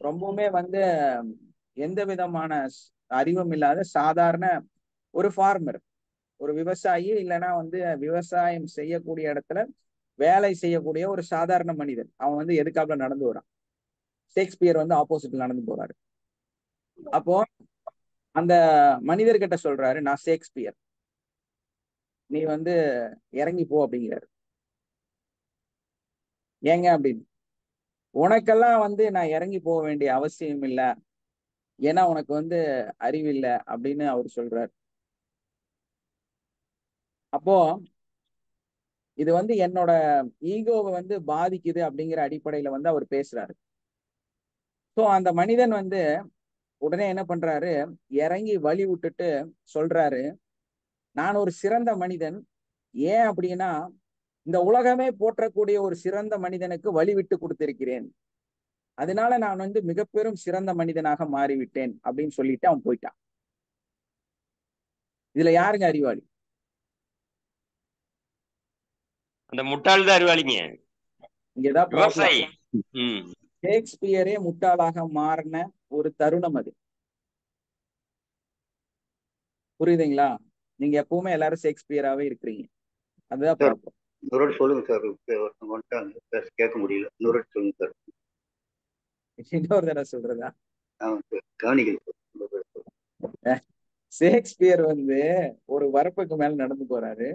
Speaker 1: ரொம்பவுமே வந்து எந்த விதமான அறிவும் இல்லாத சாதாரண ஒரு ஃபார்மர், ஒரு விவசாயி, இல்லைன்னா வந்து விவசாயம் செய்யக்கூடிய இடத்துல வேலை செய்யக்கூடிய ஒரு சாதாரண மனிதன். அவன் வந்து எதுக்காக நடந்து வரான். ஷேக்ஸ்பியர் வந்து ஆப்போசிட்ல நடந்து போறாரு. அப்போ அந்த மனிதர்கிட்ட சொல்றாரு, நான் ஷேக்ஸ்பியர், நீ வந்து இறங்கி போ அப்படிங்கிறாரு. ஏங்க அப்படின்னு? உனக்கெல்லாம் வந்து நான் இறங்கி போக வேண்டிய அவசியம் இல்லை, ஏன்னா உனக்கு வந்து அறிவில்லை அப்படின்னு அவர் சொல்றாரு. அப்போ இது வந்து என்னோட ஈகோவை வந்து பாதிக்குது அப்படிங்கிற அடிப்படையில வந்து அவர் பேசுறாரு. ஸோ அந்த மனிதன் வந்து உடனே என்ன பண்றாரு, இறங்கி வழி விட்டுட்டு சொல்றாரு, நான் ஒரு சிறந்த மனிதன். ஏன் அப்படின்னா இந்த உலகமே போற்றக்கூடிய ஒரு சிறந்த மனிதனுக்கு வழி விட்டு கொடுத்திருக்கிறேன், அதனால நான் வந்து மிக பெரும் சிறந்த மனிதனாக மாறிவிட்டேன் அப்படின்னு சொல்லிட்டு அவன் போயிட்டான். இதுல யாருங்க அறிவாளி?
Speaker 3: அந்த முட்டாள் தான் அறிவாளிங்க,
Speaker 1: இங்கதான் ப்ராப்ளம்.
Speaker 3: விவசாயி.
Speaker 1: ஷேக்ஸ்பியரே முட்டாளாக மாறின ஒரு தருணம் அது. புரியுதுங்களா? நீங்க எப்பவுமே எல்லாரும் ஷேக்ஸ்பியராவே இருக்கிறீங்க, அதுதான்
Speaker 2: சார்
Speaker 1: ப்ராப்ளம்.
Speaker 2: இன்னொரு சொல்லுங்க சார். ஒருத்தவங்க வந்துட்டாங்க, பேச கேட்க முடியல. இன்னொரு சொல்லுங்க சார்.
Speaker 1: இன்னொரு தடவை சொல்றதா?
Speaker 2: கவனிக்கல.
Speaker 1: ஷேக்ஸ்பியர் வந்து ஒரு வரப்புக்கு மேல நடந்து போறாரு.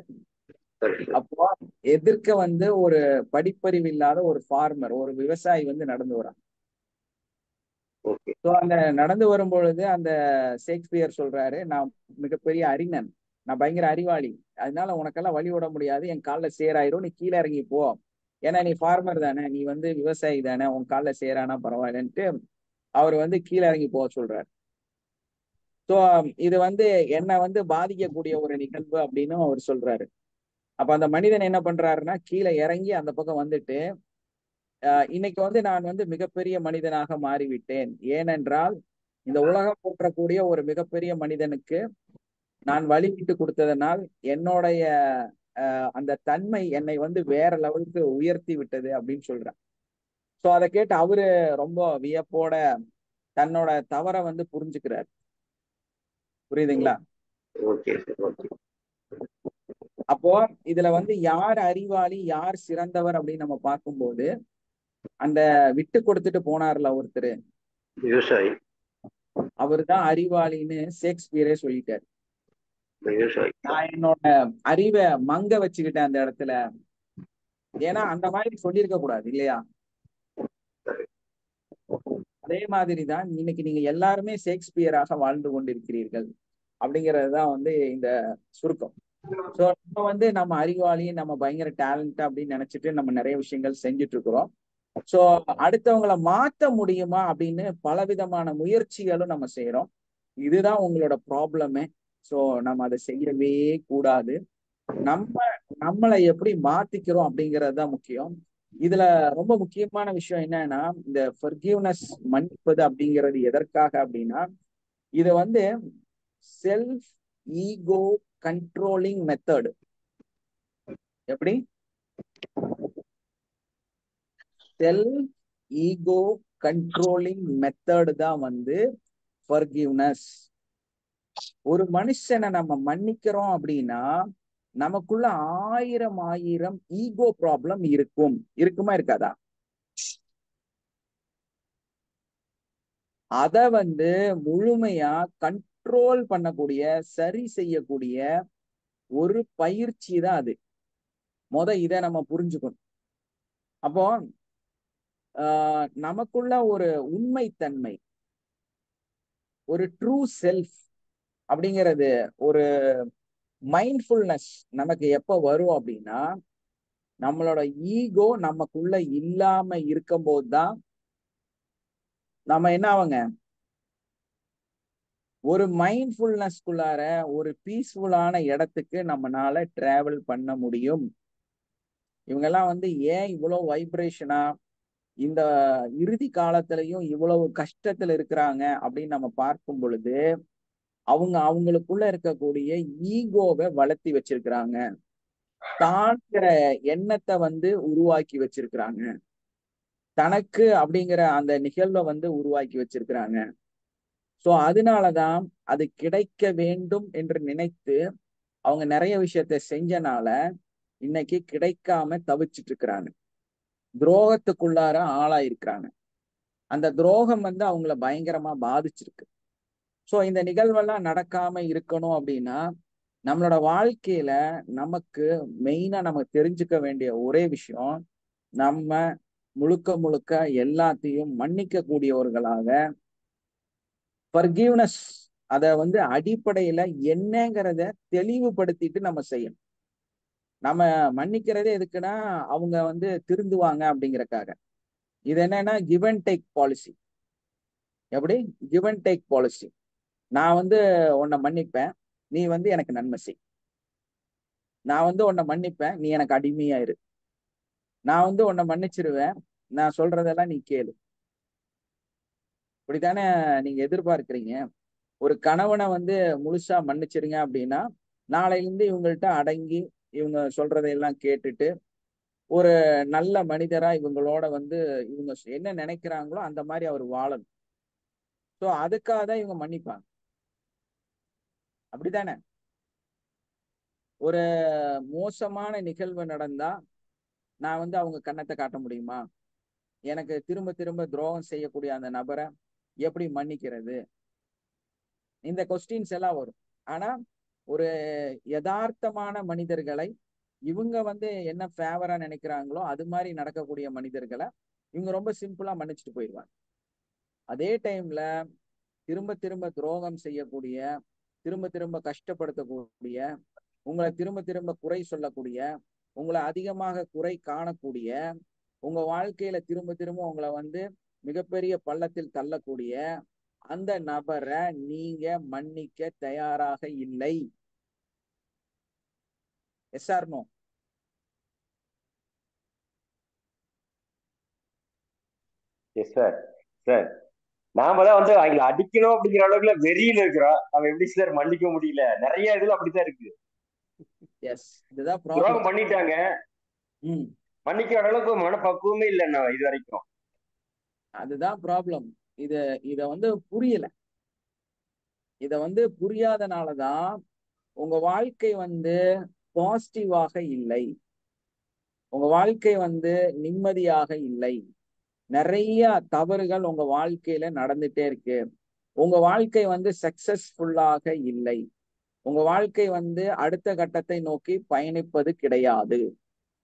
Speaker 1: அப்போ எதிர்க்க வந்து ஒரு படிப்பறிவு இல்லாத ஒரு ஃபார்மர், ஒரு விவசாயி வந்து நடந்து வரான். ஸோ அந்த நடந்து வரும் பொழுது அந்த ஷேக்ஸ்பியர் சொல்றாரு, நான் மிகப்பெரிய அறிஞன், நான் பயங்கர அறிவாளி, அதனால உனக்கெல்லாம் வழி விட முடியாது, என் காலில் சேராயிரும், நீ கீழே இறங்கி போ, ஏன்னா நீ ஃபார்மர் தானே, நீ வந்து விவசாயி தானே, உன் காலில் சேரானா பரவாயில்லன்ட்டு அவர் வந்து கீழே இறங்கி போக சொல்றாரு. ஸோ இது வந்து என்னை வந்து பாதிக்கக்கூடிய ஒரு நிகழ்வு அப்படின்னு அவர் சொல்றாரு. அப்ப அந்த மனிதன் என்ன பண்றாருன்னா கீழே இறங்கி அந்த பக்கம் வந்துட்டு, இன்னைக்கு வந்து நான் வந்து மிகப்பெரிய மனிதனாக மாறிவிட்டேன், ஏனென்றால் இந்த உலகம் போற்றக்கூடிய ஒரு மிகப்பெரிய மனிதனுக்கு நான் வழி விட்டு கொடுத்ததனால் என்னுடைய அந்த தன்மை என்னை வந்து வேற லெவலுக்கு உயர்த்தி விட்டது அப்படின்னு சொல்றேன். ஸோ அதை கேட்டு அவரு ரொம்ப வியப்போட தன்னோட தவறை வந்து புரிஞ்சுக்கிறார். புரியுதுங்களா? அப்போ இதுல வந்து யார் அறிவாளி, யார் சிறந்தவர் அப்படின்னு நம்ம பார்க்கும்போது, அந்த விட்டு கொடுத்துட்டு போனார்ல ஒருத்தர்
Speaker 2: விவசாயி,
Speaker 1: அவர் தான் அறிவாளின்னு ஷேக்ஸ்பியரே சொல்லிட்டாரு. நான் என்னோட அறிவை மங்க வச்சுக்கிட்டேன் அந்த இடத்துல, ஏன்னா அந்த மாதிரி சொல்லியிருக்க கூடாது இல்லையா? அதே மாதிரிதான் இன்னைக்கு நீங்க எல்லாருமே ஷேக்ஸ்பியராக வாழ்ந்து கொண்டிருக்கிறீர்கள் அப்படிங்கிறதுதான் வந்து இந்த சுருக்கம். ஸோ நம்ம வந்து நம்ம அறிவாளி, நம்ம பயங்கர டேலண்ட் அப்படின்னு நினைச்சிட்டு நம்ம நிறைய விஷயங்கள் செஞ்சுட்டு இருக்கிறோம். ஸோ அடுத்தவங்களை மாற்ற முடியுமா அப்படின்னு பலவிதமான முயற்சிகளும் நம்ம செய்யறோம். இதுதான் உங்களோட ப்ராப்ளமே. ஸோ நம்ம அதை செய்யவே கூடாது. நம்மளை எப்படி மாத்திக்கிறோம் அப்படிங்கிறது தான் முக்கியம். இதுல ரொம்ப முக்கியமான விஷயம் என்னன்னா, இந்த ஃபர்கிவ்னஸ், மன்னிப்பது அப்படிங்கிறது எதற்காக அப்படின்னா, இது வந்து செல்ஃப் ஈகோ கண்ட்ரோலிங் மெத்தட். எப்படி? செல்ஃப் ஈகோ கண்ட்ரோலிங் மெத்தட் தான் வந்து ஃபர்கிவ்னஸ். ஒரு மனுஷனை நம்ம மன்னிக்கிறோம் அப்படின்னா நமக்குள்ள ஆயிரம் ஈகோ ப்ராப்ளம் இருக்குமா இருக்காதா? அதை வந்து முழுமையா கண்ட்ரோல் பண்ணக்கூடிய, சரி செய்யக்கூடிய ஒரு பயிற்சி தான் அது. இதை நம்ம புரிஞ்சுக்கணும். அப்போ நமக்குள்ள ஒரு உண்மைத்தன்மை, ஒரு ட்ரூ செல்ஃப் அப்படிங்கிறது, ஒரு மைண்ட்ஃபுல்னஸ் நமக்கு எப்ப வரும் அப்படின்னா, நம்மளோட ஈகோ நமக்குள்ள இல்லாம இருக்கும்போது தான் நம்ம என்ன ஆகுங்க, ஒரு மைண்ட்ஃபுல்னஸ்குள்ளார ஒரு பீஸ்ஃபுல்லான இடத்துக்கு நம்மனால டிராவல் பண்ண முடியும். இவங்கெல்லாம் வந்து ஏன் இவ்வளவு வைப்ரேஷனா இந்த இறுதி காலத்திலையும் இவ்வளவு கஷ்டத்துல இருக்கிறாங்க அப்படின்னு நம்ம பார்க்கும் பொழுது, அவங்களுக்குள்ள இருக்கக்கூடிய ஈகோவை வளர்த்தி வச்சிருக்கிறாங்க. தான்ங்கிற எண்ணத்தை வந்து உருவாக்கி வச்சிருக்கிறாங்க. தனக்கு அப்படிங்கிற அந்த நிகழ்வை வந்து உருவாக்கி வச்சிருக்கிறாங்க. சோ அதனாலதான் அது கிடைக்க வேண்டும் என்று நினைத்து அவங்க நிறைய விஷயத்த செஞ்சனால இன்னைக்கு கிடைக்காம தவிச்சிட்டு இருக்கிறாங்க. துரோகத்துக்குள்ளார ஆளாயிருக்கிறாங்க. அந்த துரோகம் வந்து அவங்கள பயங்கரமா பாதிச்சிருக்கு. சோ இந்த நிகழ்வெல்லாம் நடக்காம இருக்கணும் அப்படின்னா, நம்மளோட வாழ்க்கையில நமக்கு மெயினா நம்ம தெரிஞ்சுக்க வேண்டிய ஒரே விஷயம், நம்ம முழுக்க முழுக்க எல்லாத்தையும் மன்னிக்க கூடியவர்களாக, ஃபர்கிவ்னஸ் அத வந்து அடிப்படையில என்னங்கிறத தெளிவுபடுத்திட்டு நம்ம செய்யணும். நம்ம மன்னிக்கிறதே எதுக்குன்னா, அவங்க வந்து திருந்துவாங்க அப்படிங்கறக்காக. இது என்னன்னா கிவ் அண்ட் டேக் பாலிசி. எப்படி? Give and take policy. நான் வந்து உன்னை மன்னிப்பேன், நீ வந்து எனக்கு நன்மை செய். நான் வந்து உன்னை மன்னிப்பேன், நீ எனக்கு அடிமையா இரு. நான் வந்து உன்னை மன்னிச்சிருவேன், நான் சொல்றதெல்லாம் நீ கேளு. இப்படித்தானே நீங்க எதிர்பார்க்கிறீங்க. ஒரு கணவனை வந்து முழுசா மன்னிச்சிருங்க அப்படின்னா, நாளையிலிருந்து இவங்கள்ட்ட அடங்கி இவங்க சொல்றதையெல்லாம் கேட்டுட்டு ஒரு நல்ல மனிதரா இவங்களோட வந்து இவங்க என்ன நினைக்கிறாங்களோ அந்த மாதிரி அவர் வாழணும். சோ அதுக்காக தான் இவங்க மன்னிப்பாங்க. அப்படித்தானே? ஒரு மோசமான நிகழ்வு நடந்தா நான் வந்து அவங்க கன்னத்தை காட்ட முடியுமா? எனக்கு திரும்ப திரும்ப துரோகம் செய்யக்கூடிய அந்த நபரை எப்படி மன்னிக்கிறது? இந்த கொஸ்டின்ஸ் எல்லாம் வரும். ஆனா ஒரு யதார்த்தமான மனிதர்களை, இவங்க வந்து என்ன ஃபேவரா நினைக்கிறாங்களோ அது மாதிரி நடக்கக்கூடிய மனிதர்களை இவங்க ரொம்ப சிம்பிளா மன்னிச்சுட்டு போயிடுவாங்க. அதே டைம்ல திரும்ப திரும்ப துரோகம் செய்யக்கூடிய, திரும்ப திரும்ப கஷ்டப்படுத்தக்கூடிய, உங்களை திரும்ப திரும்ப குறை சொல்லக்கூடிய, உங்களை அதிகமாக குறை காணக்கூடிய, உங்க வாழ்க்கையில திரும்ப திரும்ப உங்களை வந்து மிகப்பெரிய பள்ளத்தில் தள்ளக்கூடிய அந்த நபரை நீங்க மன்னிக்க தயாராக இல்லை. Yes or no?
Speaker 3: Yes sir. Sir, நாம தான் வந்து அவங்களை அடிக்கணும் அப்படிங்கிற அளவுக்குல வெறியில இருக்கிறோம். நம்ம எப்படி சார் மன்னிக்க முடியல? நிறைய இதுல அப்படித்தான் இருக்கு.
Speaker 1: எஸ், இதுதான்
Speaker 3: துரோகம்
Speaker 1: ப்ராப்ளம்.
Speaker 3: பண்ணிட்டாங்க, மன்னிக்கிற அளவுக்கு மனப்பக்குவமே இல்லை நான் இது வரைக்கும்.
Speaker 1: அதுதான் ப்ராப்ளம். இத இத வந்து புரியல. இத வந்து புரியாதனாலதான் உங்க வாழ்க்கை வந்து பாசிட்டிவாக இல்லை. உங்க வாழ்க்கை வந்து நிம்மதியாக இல்லை. நிறைய தவறுகள் உங்க வாழ்க்கையில நடந்துட்டே இருக்கு. உங்க வாழ்க்கை வந்து சக்சஸ்ஃபுல்லாக இல்லை. உங்க வாழ்க்கை வந்து அடுத்த கட்டத்தை நோக்கி பயணிப்பது கிடையாது.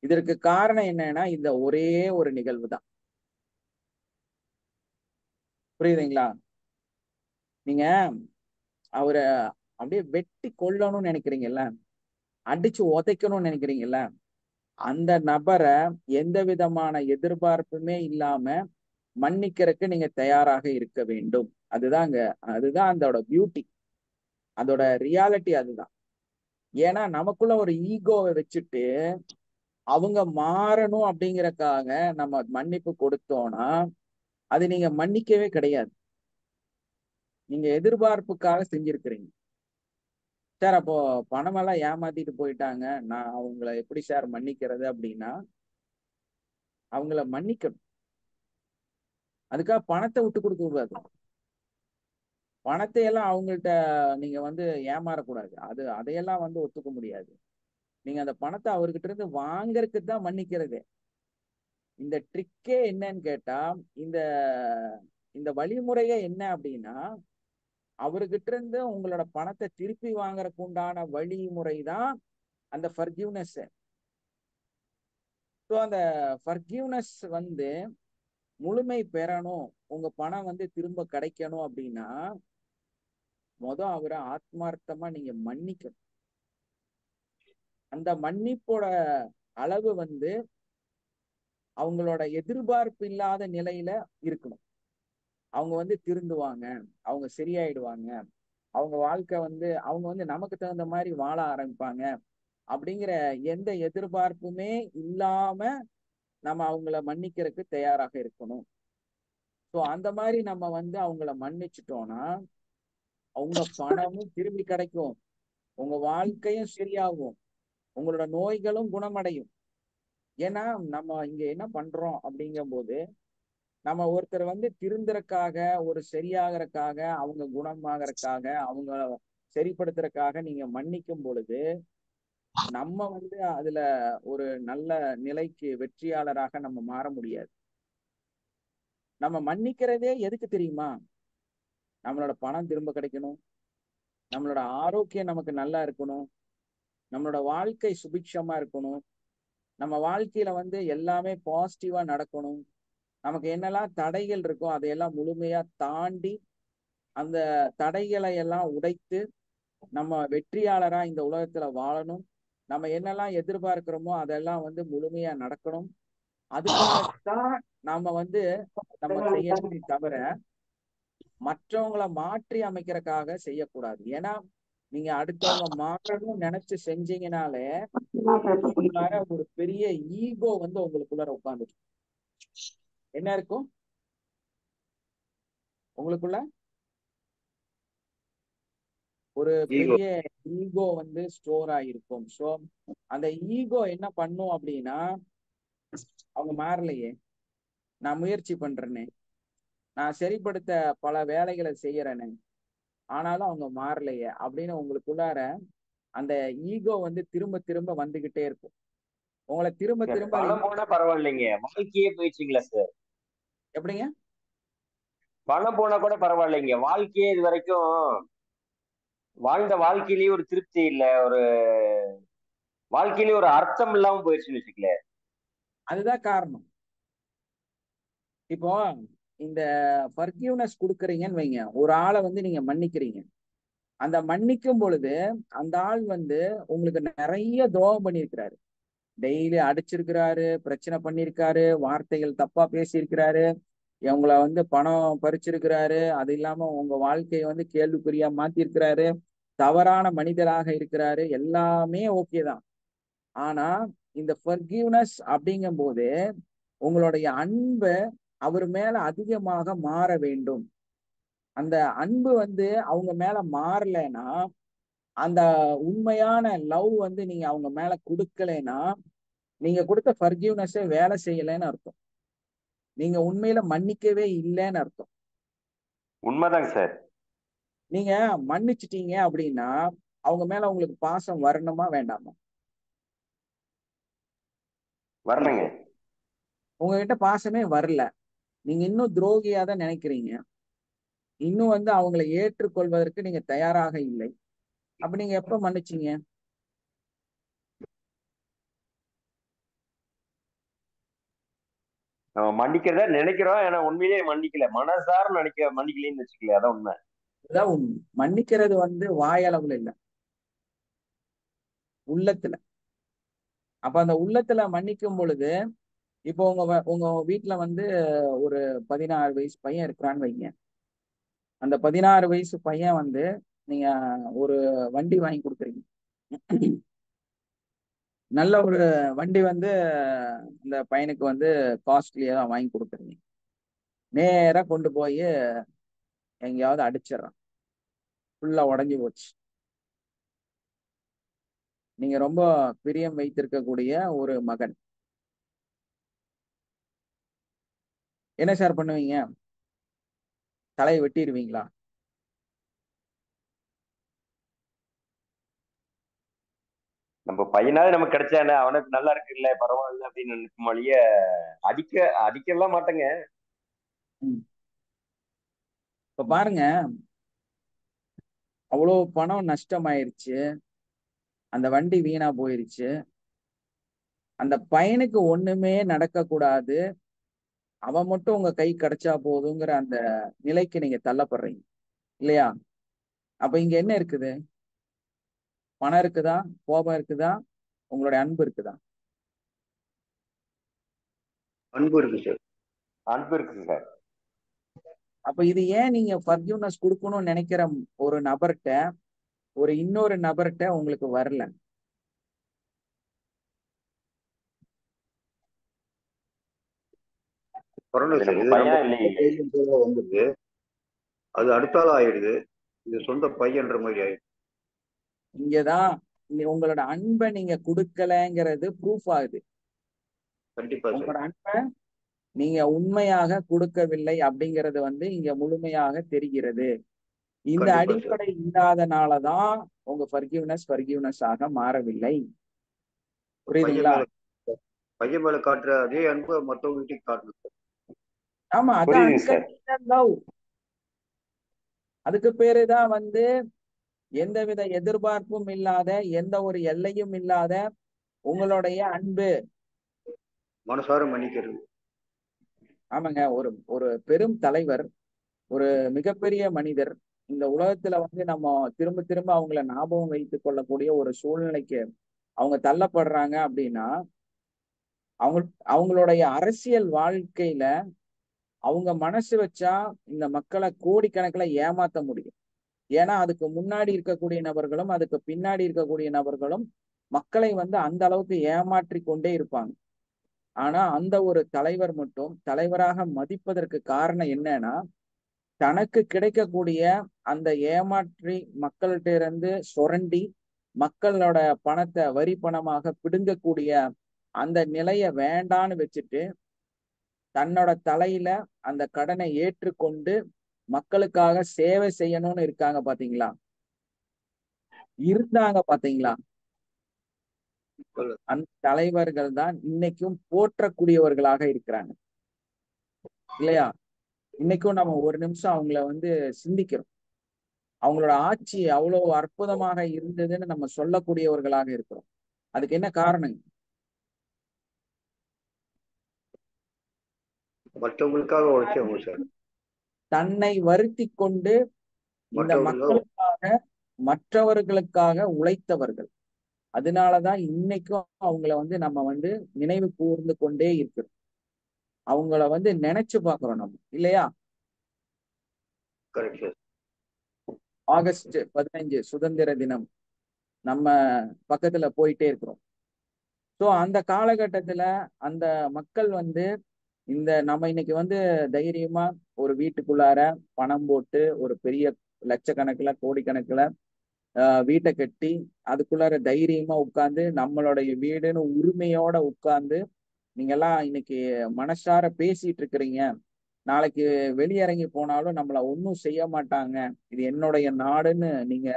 Speaker 1: இதற்கு காரணம் என்னன்னா இந்த ஒரே ஒரு நிகழ்வு தான். புரியுதுங்களா? நீங்க அவரை அப்படியே வெட்டி கொல்லணும்னு நினைக்கிறீங்கல்ல, அடிச்சு உதைக்கணும்னு நினைக்கிறீங்கல்ல, அந்த நபரை எந்த விதமான எதிர்பார்ப்புமே இல்லாம மன்னிக்கிறதுக்கு நீங்க தயாராக இருக்க வேண்டும். அதுதாங்க, அதுதான் அதோட பியூட்டி, அதோட ரியாலிட்டி அதுதான். ஏன்னா நமக்குள்ள ஒரு ஈகோவை வச்சுட்டு அவங்க மாறணும் அப்படிங்கறக்காக நம்ம மன்னிப்பு கொடுத்தோம்னா அது நீங்க மன்னிக்கவே கிடையாது. நீங்க எதிர்பார்ப்புக்காக செஞ்சிருக்கிறீங்க. சார் அப்போ பணமெல்லாம் ஏமாத்திட்டு போயிட்டாங்க, நான் அவங்கள எப்படி சார் மன்னிக்கிறது அப்படின்னா, அவங்கள மன்னிக்கணும். அதுக்காக பணத்தை விட்டு கொடுக்க கூடாது. பணத்தை எல்லாம் அவங்கள்ட்ட நீங்க வந்து ஏமாறக்கூடாது. அதையெல்லாம் வந்து ஒத்துக்க முடியாது. நீங்க அந்த பணத்தை அவர்கிட்ட இருந்து வாங்கறதுக்கு தான் மன்னிக்கிறது. இந்த ட்ரிக்கே என்னன்னு கேட்டா, இந்த இந்த வழிமுறையே என்ன அப்படின்னா, அவர்கிட்ட இருந்து உங்களோட பணத்தை திருப்பி வாங்குறதுக்கு உண்டான வழிமுறை தான் அந்த ஃபர்கிவ்னஸ். ஸோ அந்த ஃபர்கிவ்னஸ் வந்து முழுமை பெறணும், உங்க பணம் வந்து திரும்ப கிடைக்கணும் அப்படின்னா அவரை ஆத்மார்த்தமா நீங்க மன்னிக்கணும். அந்த மன்னிப்போட அளவு வந்து அவங்களோட எதிர்பார்ப்பு இல்லாத நிலையில இருக்கணும். அவங்க வந்து திருந்துவாங்க, அவங்க சரியாயிடுவாங்க, அவங்க வாழ்க்கை வந்து அவங்க வந்து நமக்கு தகுந்த மாதிரி வாழ ஆரம்பிப்பாங்க அப்படிங்கிற எந்த எதிர்பார்ப்புமே இல்லாம நம்ம அவங்கள மன்னிக்கிறதுக்கு தயாராக இருக்கணும். ஸோ அந்த மாதிரி நம்ம வந்து அவங்கள மன்னிச்சிட்டோம்னா அவங்க பணமும் திரும்பி கிடைக்கும், உங்க வாழ்க்கையும் சரியாகும், உங்களோட நோய்களும் குணமடையும். ஏன்னா நம்ம இங்க என்ன பண்றோம் அப்படிங்கும் போது, நம்ம ஒருத்தர் வந்து திருந்துறக்காக, ஒரு சரியாகறக்காக, அவங்க குணமாகறக்காக, அவங்க சரிப்படுத்துறதுக்காக நீங்க மன்னிக்கும் பொழுது நம்ம வந்து அதுல ஒரு நல்ல நிலைக்கு வெற்றியாளராக நம்ம மாற முடியாது. நம்ம மன்னிக்கிறதே எதுக்கு தெரியுமா? நம்மளோட பணம் திரும்ப கிடைக்கணும், நம்மளோட ஆரோக்கியம் நமக்கு நல்லா இருக்கணும், நம்மளோட வாழ்க்கை சுபிக்ஷமா இருக்கணும், நம்ம வாழ்க்கையில வந்து எல்லாமே பாசிட்டிவா நடக்கணும், நமக்கு என்னெல்லாம் தடைகள் இருக்கோ அதையெல்லாம் முழுமையா தாண்டி அந்த தடைகளை எல்லாம் உடைத்து நம்ம வெற்றியாளரா இந்த உலகத்துல வாழணும், நம்ம என்னெல்லாம் எதிர்பார்க்கிறோமோ அதெல்லாம் வந்து முழுமையா நடக்கணும். அதுக்காகத்தான் நாம வந்து நம்ம செய்யணுமே தவிர மற்றவங்களை மாற்றி அமைக்கிறதுக்காக செய்யக்கூடாது. ஏன்னா நீங்க அடுத்தவங்க மாற்றணும்னு நினைச்சு செஞ்சீங்கனாலே உங்களுக்குள்ளார ஒரு பெரிய ஈகோ வந்து உங்களுக்குள்ளார உட்கார்ந்துச்சு. என்ன இருக்கும் உங்களுக்குள்ள? ஒரு
Speaker 3: ஈகோ.
Speaker 1: பெரிய ஈகோ வந்து ஸ்டோர் ஆகிருக்கும். ஸோ அந்த ஈகோ என்ன பண்ணும் அப்படின்னா, அவங்க மாறலையே, நான் முயற்சி பண்றேனே, நான் சரிப்படுத்த பல வேலைகளை செய்யறேனே, ஆனாலும் அவங்க மாறலையே அப்படின்னு உங்களுக்குள்ளார அந்த ஈகோ வந்து திரும்ப திரும்ப வந்துகிட்டே இருக்கும். உங்களை திரும்ப திரும்ப அது
Speaker 3: பணம் போனா பரவாயில்லைங்க, வாழ்க்கையே போயிடுச்சுங்களா சார்?
Speaker 1: எப்படிங்க?
Speaker 3: பணம் போனா கூட பரவாயில்லைங்க, வாழ்க்கையே இது வரைக்கும் வாழ்ந்த வாழ்க்கையிலேயே ஒரு திருப்தி இல்ல, ஒரு வாழ்க்கையிலேயே ஒரு அர்த்தம் இல்லாம போயிடுச்சுன்னு வச்சுக்கல.
Speaker 1: அதுதான் காரணம். இப்போ இந்த ஃபர்கிவ்னஸ் கொடுக்குறீங்கன்னு வைங்க, ஒரு ஆளை வந்து நீங்க மன்னிக்கிறீங்க. அந்த மன்னிக்கும் பொழுது அந்த ஆள் வந்து உங்களுக்கு நிறைய துரோகம் பண்ணியிருக்கிறாரு, டெய்லி அடிச்சிருக்கிறாரு, பிரச்சனை பண்ணியிருக்காரு, வார்த்தைகள் தப்பா பேசியிருக்கிறாரு, உங்களை வந்து பணம் பறிச்சிருக்கிறாரு, அது இல்லாம உங்க வாழ்க்கையை வந்து கேள்விக்குறியா மாத்திருக்கிறாரு, தவறான மனிதராக இருக்கிறாரு, எல்லாமே ஓகே தான். ஆனா இந்த ஃபர்கிவ்னஸ் அப்படிங்கும் போது உங்களுடைய அன்பை அவர் மேல அதிகமாக மாற வேண்டும். அந்த அன்பு வந்து அவங்க மேல மாறலைன்னா, அந்த உண்மையான லவ் வந்து நீங்க அவங்க மேல கொடுக்கலைன்னா, நீங்க கொடுத்த ஃபர்கிவ்னஸே வேலை செய்யலைன்னு அர்த்தம். நீங்க உண்மையில மன்னிக்கவே இல்லைன்னு அர்த்தம்.
Speaker 3: உண்மைதாங்க சார்.
Speaker 1: நீங்க மன்னிச்சிட்டீங்க அப்படின்னா அவங்க மேல உங்களுக்கு பாசம் வரணுமா வேண்டாமா?
Speaker 3: வரணுங்க.
Speaker 1: உங்ககிட்ட பாசமே வரல, நீங்க இன்னும் துரோகியா தான் நினைக்கிறீங்க, இன்னும் வந்து அவங்களை ஏற்றுக்கொள்வதற்கு நீங்க தயாராக இல்லை. அப்ப நீங்க எப்ப மன்னிச்சீங்க?
Speaker 3: நம்ம மன்னிக்கிறதா நினைக்கிறோம், ஆனா உண்மையிலேயே மன்னிக்கல, மனசார மன்னிக்கலன்னு வச்சுக்கல, அதான் உண்மை.
Speaker 1: அதான் உண்மை. மன்னிக்கிறது வந்து வாயளவுல இல்ல, உள்ளத்துல. அப்ப அந்த உள்ளத்துல மன்னிக்கும் பொழுது, இப்போ உங்க வீட்டுல வந்து ஒரு 16 வயசு பையன் இருக்கிறான்னு வைங்க. அந்த 16 வயசு பையன் வந்து நீங்க ஒரு வண்டி வாங்கி கொடுக்குறீங்க, நல்ல ஒரு வண்டி வந்து இந்த பையனுக்கு வந்து காஸ்ட்லியா தான் வாங்கி கொடுக்குறீங்க. நேரா கொண்டு போய் எங்கேயாவது அடிச்சிடறான், ஃபுல்லா உடஞ்சி போச்சு. நீங்க ரொம்ப பிரியம் வைத்திருக்கக்கூடிய ஒரு மகன், என்ன சார் பண்ணுவீங்க? தலையை வெட்டிடுவீங்களா?
Speaker 3: நம்ம பையனாவது நமக்கு கிடைச்சானே, அவனுக்கு நல்லா இருக்குல்ல, பரவாயில்ல அப்படின்னு நினைக்கும் வழிய அடிக்கலாம் மாட்டேங்க.
Speaker 1: இப்ப பாருங்க, அவ்வளவு பணம் நஷ்டமாயிருச்சு, அந்த வண்டி வீணா போயிருச்சு, அந்த பையனுக்கு ஒண்ணுமே நடக்க கூடாது, அவன் மட்டும் உங்க கை கிடைச்சா போதுங்கிற அந்த நிலைக்கு நீங்க தள்ளப்படுறீங்க இல்லையா? அப்ப இங்க என்ன இருக்குது? பணம் இருக்குதா? கோபம் இருக்குதா? உங்களுடைய அன்பு இருக்குதா?
Speaker 2: அன்பு இருக்கு சார்.
Speaker 3: அன்பு இருக்கு சார்.
Speaker 1: அப்ப இது ஏன் நீங்க ஃபர்கிவ்னஸ் கொடுக்கணும்னு நினைக்கிற ஒரு நபர்கிட்ட ஒரு இன்னொரு நபர்கிட்ட உங்களுக்கு வரல?
Speaker 2: வரணும்
Speaker 3: அது
Speaker 2: சார்.
Speaker 3: நம்ம
Speaker 2: இது நம்ம
Speaker 3: பையன் இல்லையே.
Speaker 2: பையன் வந்தது, அது அடுத்தால ஆயிடுது, இது சொந்த பையன்ற மாதிரி ஆயிடுது.
Speaker 1: இங்கதான் உங்களோட அன்பை நீங்க கொடுக்கலங்கிறது ப்ரூஃப் ஆகுது.
Speaker 2: கண்டிப்பா சார்.
Speaker 1: உங்களோட அன்பை நீங்க உண்மையாக கொடுக்கவில்லை அப்படிங்கிறது வந்து இங்க முழுமையாக தெரிகிறது. இந்த
Speaker 2: கண்டிப்பா சார்.
Speaker 1: அடிப்படை இல்லாதனாலதான் உங்க ஃபர்கிவ்னஸ் ஆக மாறவில்லை.
Speaker 2: பையன்
Speaker 1: புரியுதுங்களா?
Speaker 2: மேல பையன் மேல காட்டுற அதே அன்பை மற்றவங்க வீட்டுக்கு காட்டணும் சார்.
Speaker 1: ஆமா, அதான்
Speaker 3: புரியுது சார்.
Speaker 1: Unconditional love. அதுக்கு பேருதான் வந்து எந்தவித எதிர்பார்ப்பும் இல்லாத, எந்த ஒரு எல்லையும் இல்லாத உங்களுடைய அன்பு.
Speaker 2: மனசார மன்னிக்கிறது.
Speaker 1: ஆமாங்க, ஒரு ஒரு பெரும் தலைவர், ஒரு மிகப்பெரிய மனிதர் இந்த உலகத்துல வந்து நம்ம திரும்ப திரும்ப அவங்கள ஞாபகம் வைத்துக் கொள்ளக்கூடிய ஒரு சூழ்நிலைக்கு அவங்க தள்ளப்படுறாங்க அப்படின்னா, அவங்க அவங்களுடைய அரசியல் வாழ்க்கையில அவங்க மனசு வச்சா இந்த மக்களை கோடிக்கணக்கில் ஏமாத்த முடியும். ஏன்னா அதுக்கு முன்னாடி இருக்கக்கூடிய நபர்களும் அதுக்கு பின்னாடி இருக்கக்கூடிய நபர்களும் மக்களை வந்து அந்த அளவுக்கு ஏமாற்றி கொண்டே இருப்பாங்க. ஆனா அந்த ஒரு தலைவர் மட்டும் தலைவராக மதிப்பதற்கு காரணம் என்னன்னா, தனக்கு கிடைக்கக்கூடிய அந்த ஏமாற்றி மக்கள்கிட்ட இருந்து சுரண்டி மக்களோட பணத்தை வரி பணமாக பிடுங்கக்கூடிய அந்த நிலைய வேண்டான்னு வச்சுட்டு தன்னோட தலையில அந்த கடனை ஏற்றுக்கொண்டு மக்களுக்காக சேவை செய்யணும்னு இருக்காங்க பாத்தீங்களா? இருந்தாங்க பாத்தீங்களா? அந்த தலைவர்கள் தான் இன்னைக்கும் போற்றக்கூடியவர்களாக இருக்கிறாங்க இல்லையா? இன்னைக்கும் நம்ம ஒரு நிமிஷம் அவங்கள வந்து சிந்திக்கிறோம். அவங்களோட ஆட்சி அவ்வளவு அற்புதமாக இருந்ததுன்னு நம்ம சொல்லக்கூடியவர்களாக இருக்கிறோம். அதுக்கு என்ன காரணம்?
Speaker 2: மற்றவங்களுக்காக உழைச்சவங்க சார்.
Speaker 1: தன்னை வருத்தி கொண்டு இந்த
Speaker 2: மற்றவங்களுக்காக
Speaker 1: மற்றவர்களுக்காக உழைத்தவர்கள். அதனாலதான் இன்னைக்கும் அவங்கள வந்து நம்ம வந்து நினைவு கூர்ந்து கொண்டே இருக்கிறோம். அவங்கள வந்து நினைச்சு பார்க்கிறோம் நம்ம இல்லையா?
Speaker 2: Correct sir.
Speaker 1: ஆகஸ்ட் 15 சுதந்திர தினம் நம்ம பக்கத்துல போயிட்டே இருக்கிறோம். சோ அந்த காலகட்டத்துல அந்த மக்கள் வந்து இந்த நம்ம இன்னைக்கு வந்து தைரியமா ஒரு வீட்டுக்குள்ளார பணம் போட்டு ஒரு பெரிய லட்சக்கணக்குல கோடிக்கணக்குல வீட்டை கட்டி அதுக்குள்ளார தைரியமா உட்கார்ந்து நம்மளுடைய வீடுன்னு உரிமையோட உட்கார்ந்து நீங்க எல்லாம் இன்னைக்கு மனசார பேசிட்டு இருக்கிறீங்க. நாளைக்கு வெளியிறங்கி போனாலும் நம்மள ஒன்றும் செய்ய மாட்டாங்க, இது என்னுடைய நாடுன்னு நீங்க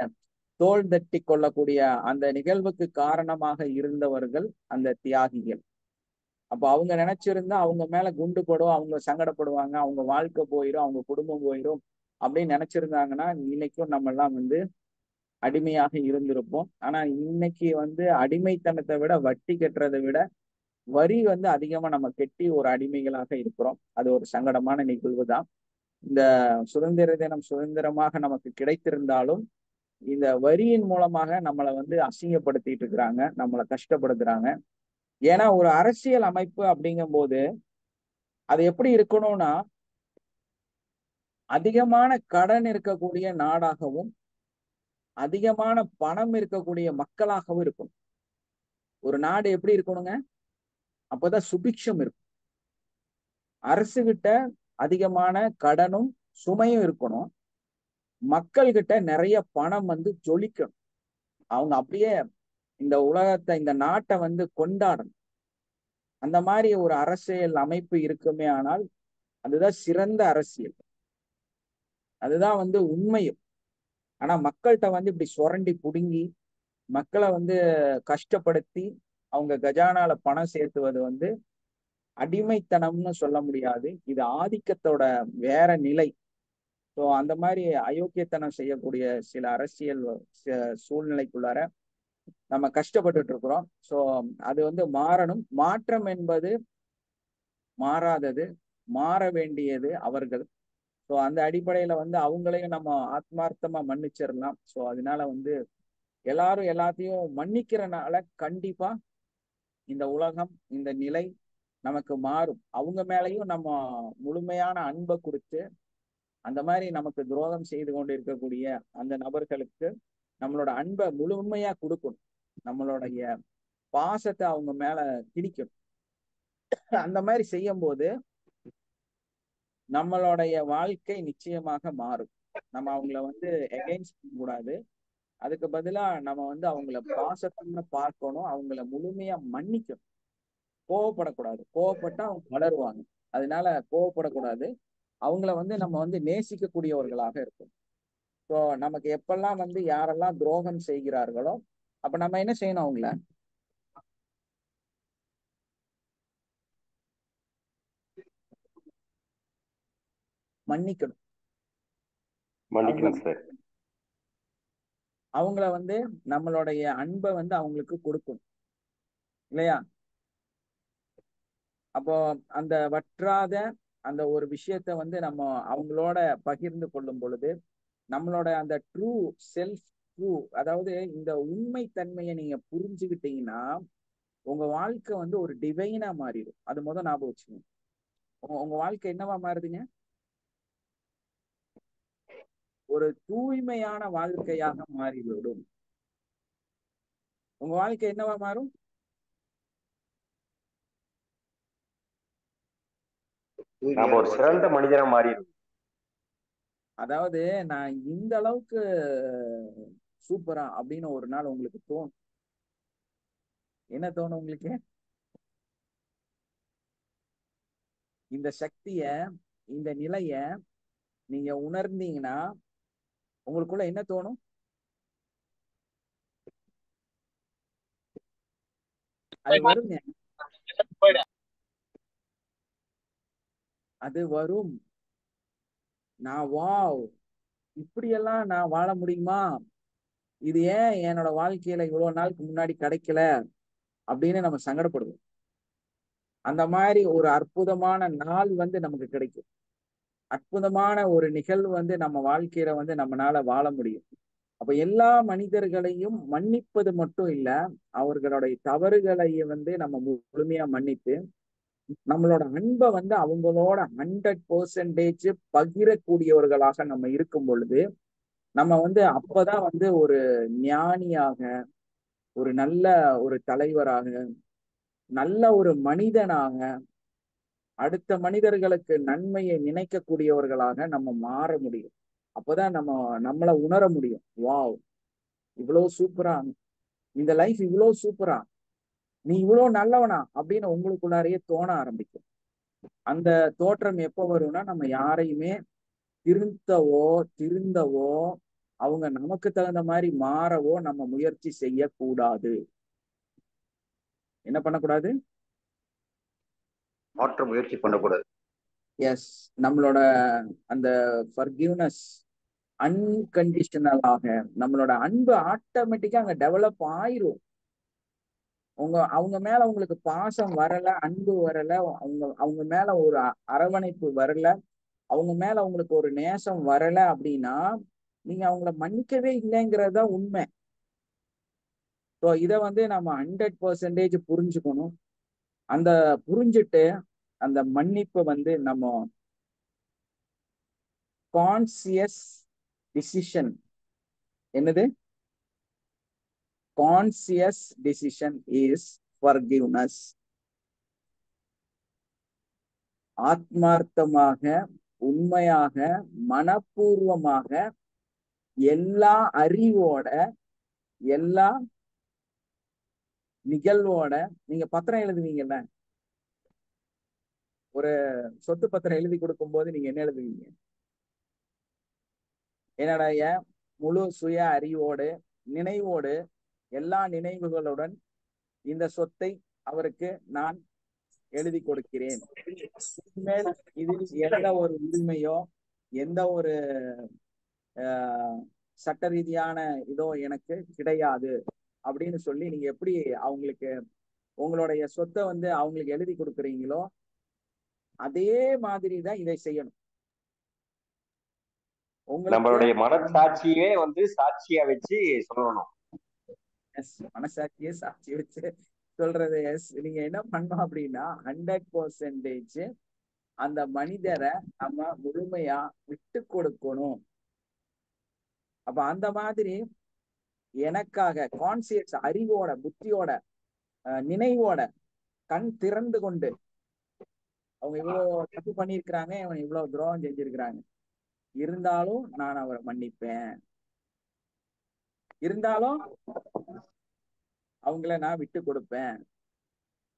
Speaker 1: தோள் தட்டி கொள்ளக்கூடிய அந்த நிகழ்வுக்கு காரணமாக இருந்தவர்கள் அந்த தியாகிகள். அப்ப அவங்க நினைச்சிருந்தா அவங்க மேல குண்டு போடும், அவங்க சங்கடப்படுவாங்க, அவங்க வாழ்க்கை போயிடும், அவங்க குடும்பம் போயிடும் அப்படின்னு நினைச்சிருந்தாங்கன்னா இன்னைக்கும் நம்ம எல்லாம் வந்து அடிமையாக இருந்திருப்போம். ஆனா இன்னைக்கு வந்து அடிமைத்தனத்தை விட வட்டி கட்டுறதை விட வரி வந்து அதிகமா நம்ம கெட்டி ஒரு அடிமைகளாக இருக்கிறோம். அது ஒரு சங்கடமான நிகழ்வு தான். இந்த சுதந்திர தினம் சுதந்திரமாக நமக்கு கிடைத்திருந்தாலும் இந்த வரியின் மூலமாக நம்மளை வந்து அசிங்கப்படுத்திட்டு இருக்கிறாங்க, நம்மளை கஷ்டப்படுத்துறாங்க. ஏன்னா ஒரு அரசியல் அமைப்பு அப்படிங்கும் போது அது எப்படி இருக்கணும்னா, அதிகமான கடன் இருக்கக்கூடிய நாடாகவும் அதிகமான பணம் இருக்கக்கூடிய மக்களாகவும் இருக்கும். ஒரு நாடு எப்படி இருக்கணுங்க? அப்பதான் சுபிக்ஷம் இருக்கும். அரசு கிட்ட அதிகமான கடனும் சுமையும் இருக்கணும், மக்கள் கிட்ட நிறைய பணம் வந்து ஜொலிக்கணும். அவங்க அப்படியே இந்த உலகத்தை இந்த நாட்டை வந்து கொண்டாடணும். அந்த மாதிரி ஒரு அரசியல் அமைப்பு இருக்குமே ஆனால் அதுதான் சிறந்த அரசியல், அதுதான் வந்து உண்மையும். ஆனா மக்கள்கிட்ட வந்து இப்படி சுரண்டி புடுங்கி மக்களை வந்து கஷ்டப்படுத்தி அவங்க கஜானால பணம் சேர்த்துவது வந்து அடிமைத்தனம்னு சொல்ல முடியாது, இது ஆதிக்கத்தோட வேற நிலை. ஸோ அந்த மாதிரி அயோக்கியத்தனம் செய்யக்கூடிய சில அரசியல் சூழ்நிலைக்குள்ளார நம்ம கஷ்டப்பட்டுட்டு இருக்கிறோம். ஸோ அது வந்து மாறணும். மாற்றம் என்பது மாறாதது, மாற வேண்டியது அவர்கள். ஸோ அந்த அடிப்படையில வந்து அவங்களையும் நம்ம ஆத்மார்த்தமா மன்னிச்சிடலாம். ஸோ அதனால வந்து எல்லாரும் எல்லாத்தையும் மன்னிக்கிறனால கண்டிப்பா இந்த உலகம், இந்த நிலை நமக்கு மாறும். அவங்க மேலையும் நம்ம முழுமையான அன்பை கொடுத்து, அந்த மாதிரி நமக்கு துரோகம் செய்து கொண்டு இருக்கக்கூடிய அந்த நபர்களுக்கு நம்மளோட அன்பை முழுமையா கொடுக்கணும். நம்மளுடைய பாசத்தை அவங்க மேல திணிக்கணும். அந்த மாதிரி செய்யும் போது நம்மளுடைய வாழ்க்கை நிச்சயமாக மாறும். நம்ம அவங்கள வந்து எகெயின்ஸ்ட் பண்ண கூடாது. அதுக்கு பதிலா நம்ம வந்து அவங்கள பாசத்தோட பார்க்கணும். அவங்கள முழுமையா மன்னிக்கணும். கோவப்படக்கூடாது. கோவப்பட்டா அவங்க வளருவாங்க. அதனால கோவப்படக்கூடாது. அவங்கள வந்து நம்ம வந்து நேசிக்கக்கூடியவர்களாக இருக்கும். ஸோ நமக்கு எப்பெல்லாம் வந்து யாரெல்லாம் துரோகம் செய்கிறார்களோ அப்ப நம்ம என்ன செய்யணும்? அவங்கள மன்னிக்கணும்.
Speaker 3: மன்னிக்கணும் சார்.
Speaker 1: அவங்கள வந்து நம்மளுடைய அன்பை வந்து அவங்களுக்கு கொடுக்கணும் இல்லையா? அப்போ அந்த வற்றாத அந்த ஒரு விஷயத்த வந்து நம்ம அவங்களோட பகிர்ந்து கொள்ளும் பொழுது நம்மளோட அந்த ட்ரூ செல்ஃப் ட்ரூ, அதாவது இந்த உண்மை தன்மையை நீங்க புரிஞ்சுக்கிட்டீங்கன்னா உங்க வாழ்க்கை வந்து ஒரு டிவைனா மாறிடும். அது முதல் ஞாபகம் வச்சுக்கோங்க. உங்க வாழ்க்கை என்னவா மாறுதுங்க? ஒரு தூய்மையான வாழ்க்கையாக மாறிவிடும். உங்க வாழ்க்கை என்னவா மாறும்?
Speaker 3: நாம ஒரு சிறந்த மனிதனா மாறிடும்.
Speaker 1: அதாவது நான் இந்த அளவுக்கு சூப்பரா அப்படின்னு ஒரு நாள் உங்களுக்கு தோணும். என்ன தோணும் உங்களுக்கு? இந்த சக்திய, இந்த நிலைய நீங்க உணர்ந்தீங்கன்னா உங்களுக்குள்ள என்ன தோணும்? அது வருங்க. அது வரும். நான் வாவ், இப்படியெல்லாம் நான் வாழ முடியுமா? இது ஏன் என்னோட வாழ்க்கையில இவ்வளவு நாளுக்கு முன்னாடி கிடைக்கல அப்படின்னு நம்ம சங்கடப்படுவோம். அந்த மாதிரி ஒரு அற்புதமான நாள் வந்து நமக்கு கிடைக்கும். அற்புதமான ஒரு நிகழ்வு வந்து நம்ம வாழ்க்கையில வந்து நம்மளால வாழ முடியும். அப்ப எல்லா மனிதர்களையும் மன்னிப்பது மட்டும் இல்ல, அவர்களுடைய தவறுகளை வந்து நம்ம முழுமையா மன்னித்து நம்மளோட அன்பை வந்து அவங்களோட 100% பகிரக்கூடியவர்களாக நம்ம இருக்கும் பொழுது நம்ம வந்து அப்பதான் வந்து ஒரு ஞானியாக, ஒரு நல்ல ஒரு தலைவராக, நல்ல ஒரு மனிதனாக, அடுத்த மனிதர்களுக்கு நன்மையை நினைக்கக்கூடியவர்களாக நம்ம மாற முடியும். அப்பதான் நம்ம நம்மளை உணர முடியும். வாவ், இவ்வளவு சூப்பரா, இந்த லைஃப் இவ்வளவு சூப்பரா, நீ இவ்வளவு நல்லவனா அப்படின்னு உங்களுக்குள்ளாரையே தோண ஆரம்பிக்கும். அந்த தோற்றம் எப்ப வரும்னா நம்ம யாரையுமே திருந்தவோ அவங்க நமக்கு தகுந்த மாதிரி மாறவோ நம்ம முயற்சி செய்யக்கூடாது. என்ன பண்ணக்கூடாது?
Speaker 2: மாற்ற முயற்சி பண்ணக்கூடாது.
Speaker 1: எஸ், நம்மளோட அந்த ஃபர்கிவ்னஸ் அன்கண்டிஷனலாக நம்மளோட அன்பு ஆட்டோமேட்டிக்கா அங்க டெவலப் ஆயிரும். அவங்க மேல உங்களுக்கு பாசம் வரல, அன்பு வரல, அவங்க மேல ஒரு அரவணைப்பு வரல, அவங்க மேல உங்களுக்கு ஒரு நேசம் வரல அப்படின்னா நீங்க அவங்கள மன்னிக்கவே இல்லைங்கிறது தான் உண்மை. ஸோ இதை வந்து நம்ம 100% புரிஞ்சுக்கணும். அந்த புரிஞ்சுட்டு அந்த மன்னிப்பை வந்து நம்ம கான்சியஸ் டிசிஷன். என்னது? Conscious decision is forgiveness. ஆத்மார்த்தமாக, உண்மையாக, மனப்பூர்வமாக, எல்லா அறிவோட, எல்லா நிகழ்வோட. நீங்க பத்திரம் எழுதுவீங்கல்ல, ஒரு சொத்து பத்திரம் எழுதி கொடுக்கும் போது நீங்க என்ன எழுதுவீங்க? என்னுடைய முழு சுய அறிவோடு, நினைவோடு, எல்லா நினைவுகளுடன் இந்த சொத்தை அவருக்கு நான் எழுதி கொடுக்கிறேன். இனிமேல் இதில் எந்த ஒரு உரிமையோ எந்த ஒரு சட்ட ரீதியான இதோ எனக்கு கிடையாது அப்படின்னு சொல்லி நீங்க எப்படி அவங்களுக்கு உங்களுடைய சொத்தை வந்து அவங்களுக்கு எழுதி கொடுக்குறீங்களோ அதே மாதிரி தான் இதை செய்யணும். உங்களுக்கு
Speaker 3: நம்மளுடைய மனசாட்சியே வந்து சாட்சியா வச்சு சொல்லணும்.
Speaker 1: மனசாட்சியே சாட்சி வச்சு சொல்றது நீங்க என்ன பண்ணணும் அப்படின்னா 100% அந்த மனிதரை நம்ம முழுமையா விட்டு கொடுக்கணும். அப்ப அந்த மாதிரி எனக்காக கான்சியஸ் அறிவோட புத்தியோட நினைவோட கண் திறந்து கொண்டு அவங்க இவ்வளவு தப்பு பண்ணியிருக்கிறாங்க, இவன் இவ்வளவு துரோகம் செஞ்சிருக்கிறாங்க, இருந்தாலும் நான் அவரை மன்னிப்பேன், இருந்தாலும் அவங்கள நான் விட்டு கொடுப்பேன்,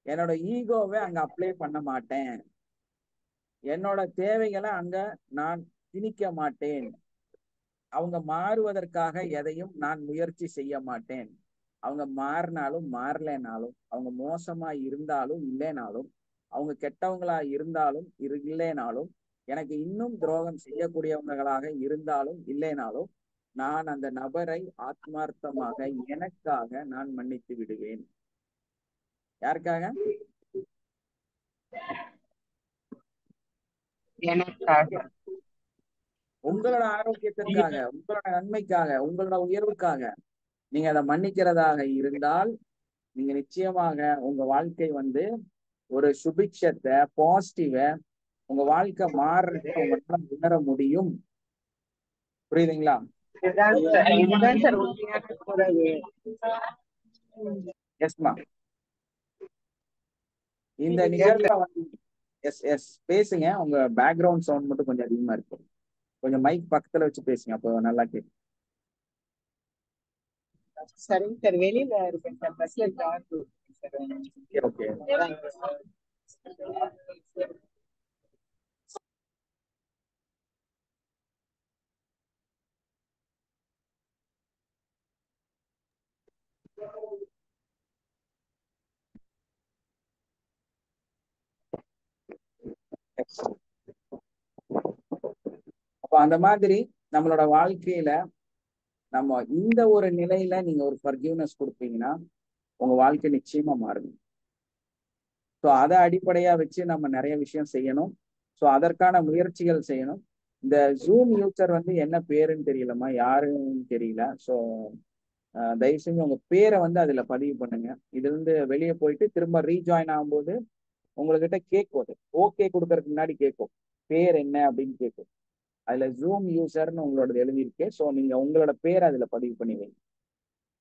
Speaker 1: என்னோட ஈகோவை அங்க அப்ளை பண்ண மாட்டேன், என்னோட தேவைகளை அங்க நான் திணிக்க மாட்டேன், அவங்க மாறுவதற்காக எதையும் நான் முயற்சி செய்ய மாட்டேன். அவங்க மாறினாலும் மாறலைனாலும், அவங்க மோசமா இருந்தாலும் இல்லைனாலும், அவங்க கெட்டவங்களா இருந்தாலும் இல்லைனாலும், எனக்கு இன்னும் துரோகம் செய்யக்கூடியவங்களாக இருந்தாலும் இல்லைனாலும், நான் அந்த நபரை ஆத்மார்த்தமாக எனக்காக நான் மன்னித்து விடுவேன். யாருக்காக?
Speaker 4: எனக்காக.
Speaker 1: உங்களோட ஆரோக்கியத்திற்காக, உங்களோட நன்மைக்காக, உங்களோட உயர்வுக்காக நீங்க அதை மன்னிக்கிறதாக இருந்தால் நீங்க நிச்சயமாக உங்க வாழ்க்கை வந்து ஒரு சுபிட்சத்தை பாசிட்டிவ உங்க வாழ்க்கை மாறுறதை உங்களால உணர முடியும். புரியுதுங்களா?
Speaker 4: இதுதான் சார் உண்மையான குரல்.
Speaker 1: எஸ்மா, இந்த நிகழ்வை வந்து பேசுங்க. உங்க பேக்ரவுண்ட் சவுண்ட் மட்டும் கொஞ்சம் அதிகமா இருக்கு. கொஞ்சம் மைக் பக்கத்துல வச்சு பேசுங்க, அப்போ நல்லா கேட்கும்.
Speaker 4: சரிங்க சார், வெளியில இருக்கேன் சார், பஸ்ல ஜாயின் சார்.
Speaker 1: ஓகே. அப்ப அந்த மாதிரி நம்மளோட வாழ்க்கையில நம்ம இந்த ஒரு நிலையில நீங்க ஒரு ஃபர்கிவ்னஸ் கொடுப்பீங்கன்னா உங்க வாழ்க்கை நிச்சயமா மாறும். ஸோ அதை அடிப்படையா வச்சு நம்ம நிறைய விஷயம் செய்யணும். ஸோ அதற்கான முயற்சிகள் செய்யணும். இந்த ஜூம் யூசர் வந்து என்ன பேருன்னு தெரியலமா, யாருன்னு தெரியல. ஸோ தயவு செஞ்சு உங்க பேரை வந்து அதுல பதிவு பண்ணுங்க. இதுல இருந்து வெளியே போயிட்டு திரும்ப ரீஜாயின் ஆகும்போது உங்ககிட்ட கேட்கும், ஓகே கொடுக்கறதுக்கு முன்னாடி கேட்கும் பேர் என்ன அப்படின்னு கேட்கும். அதுல ஜூம் யூசர்னு உங்களோட எழுதியிருக்கு. ஸோ நீங்க உங்களோட பேரை அதுல பதிவு பண்ணி வைங்க.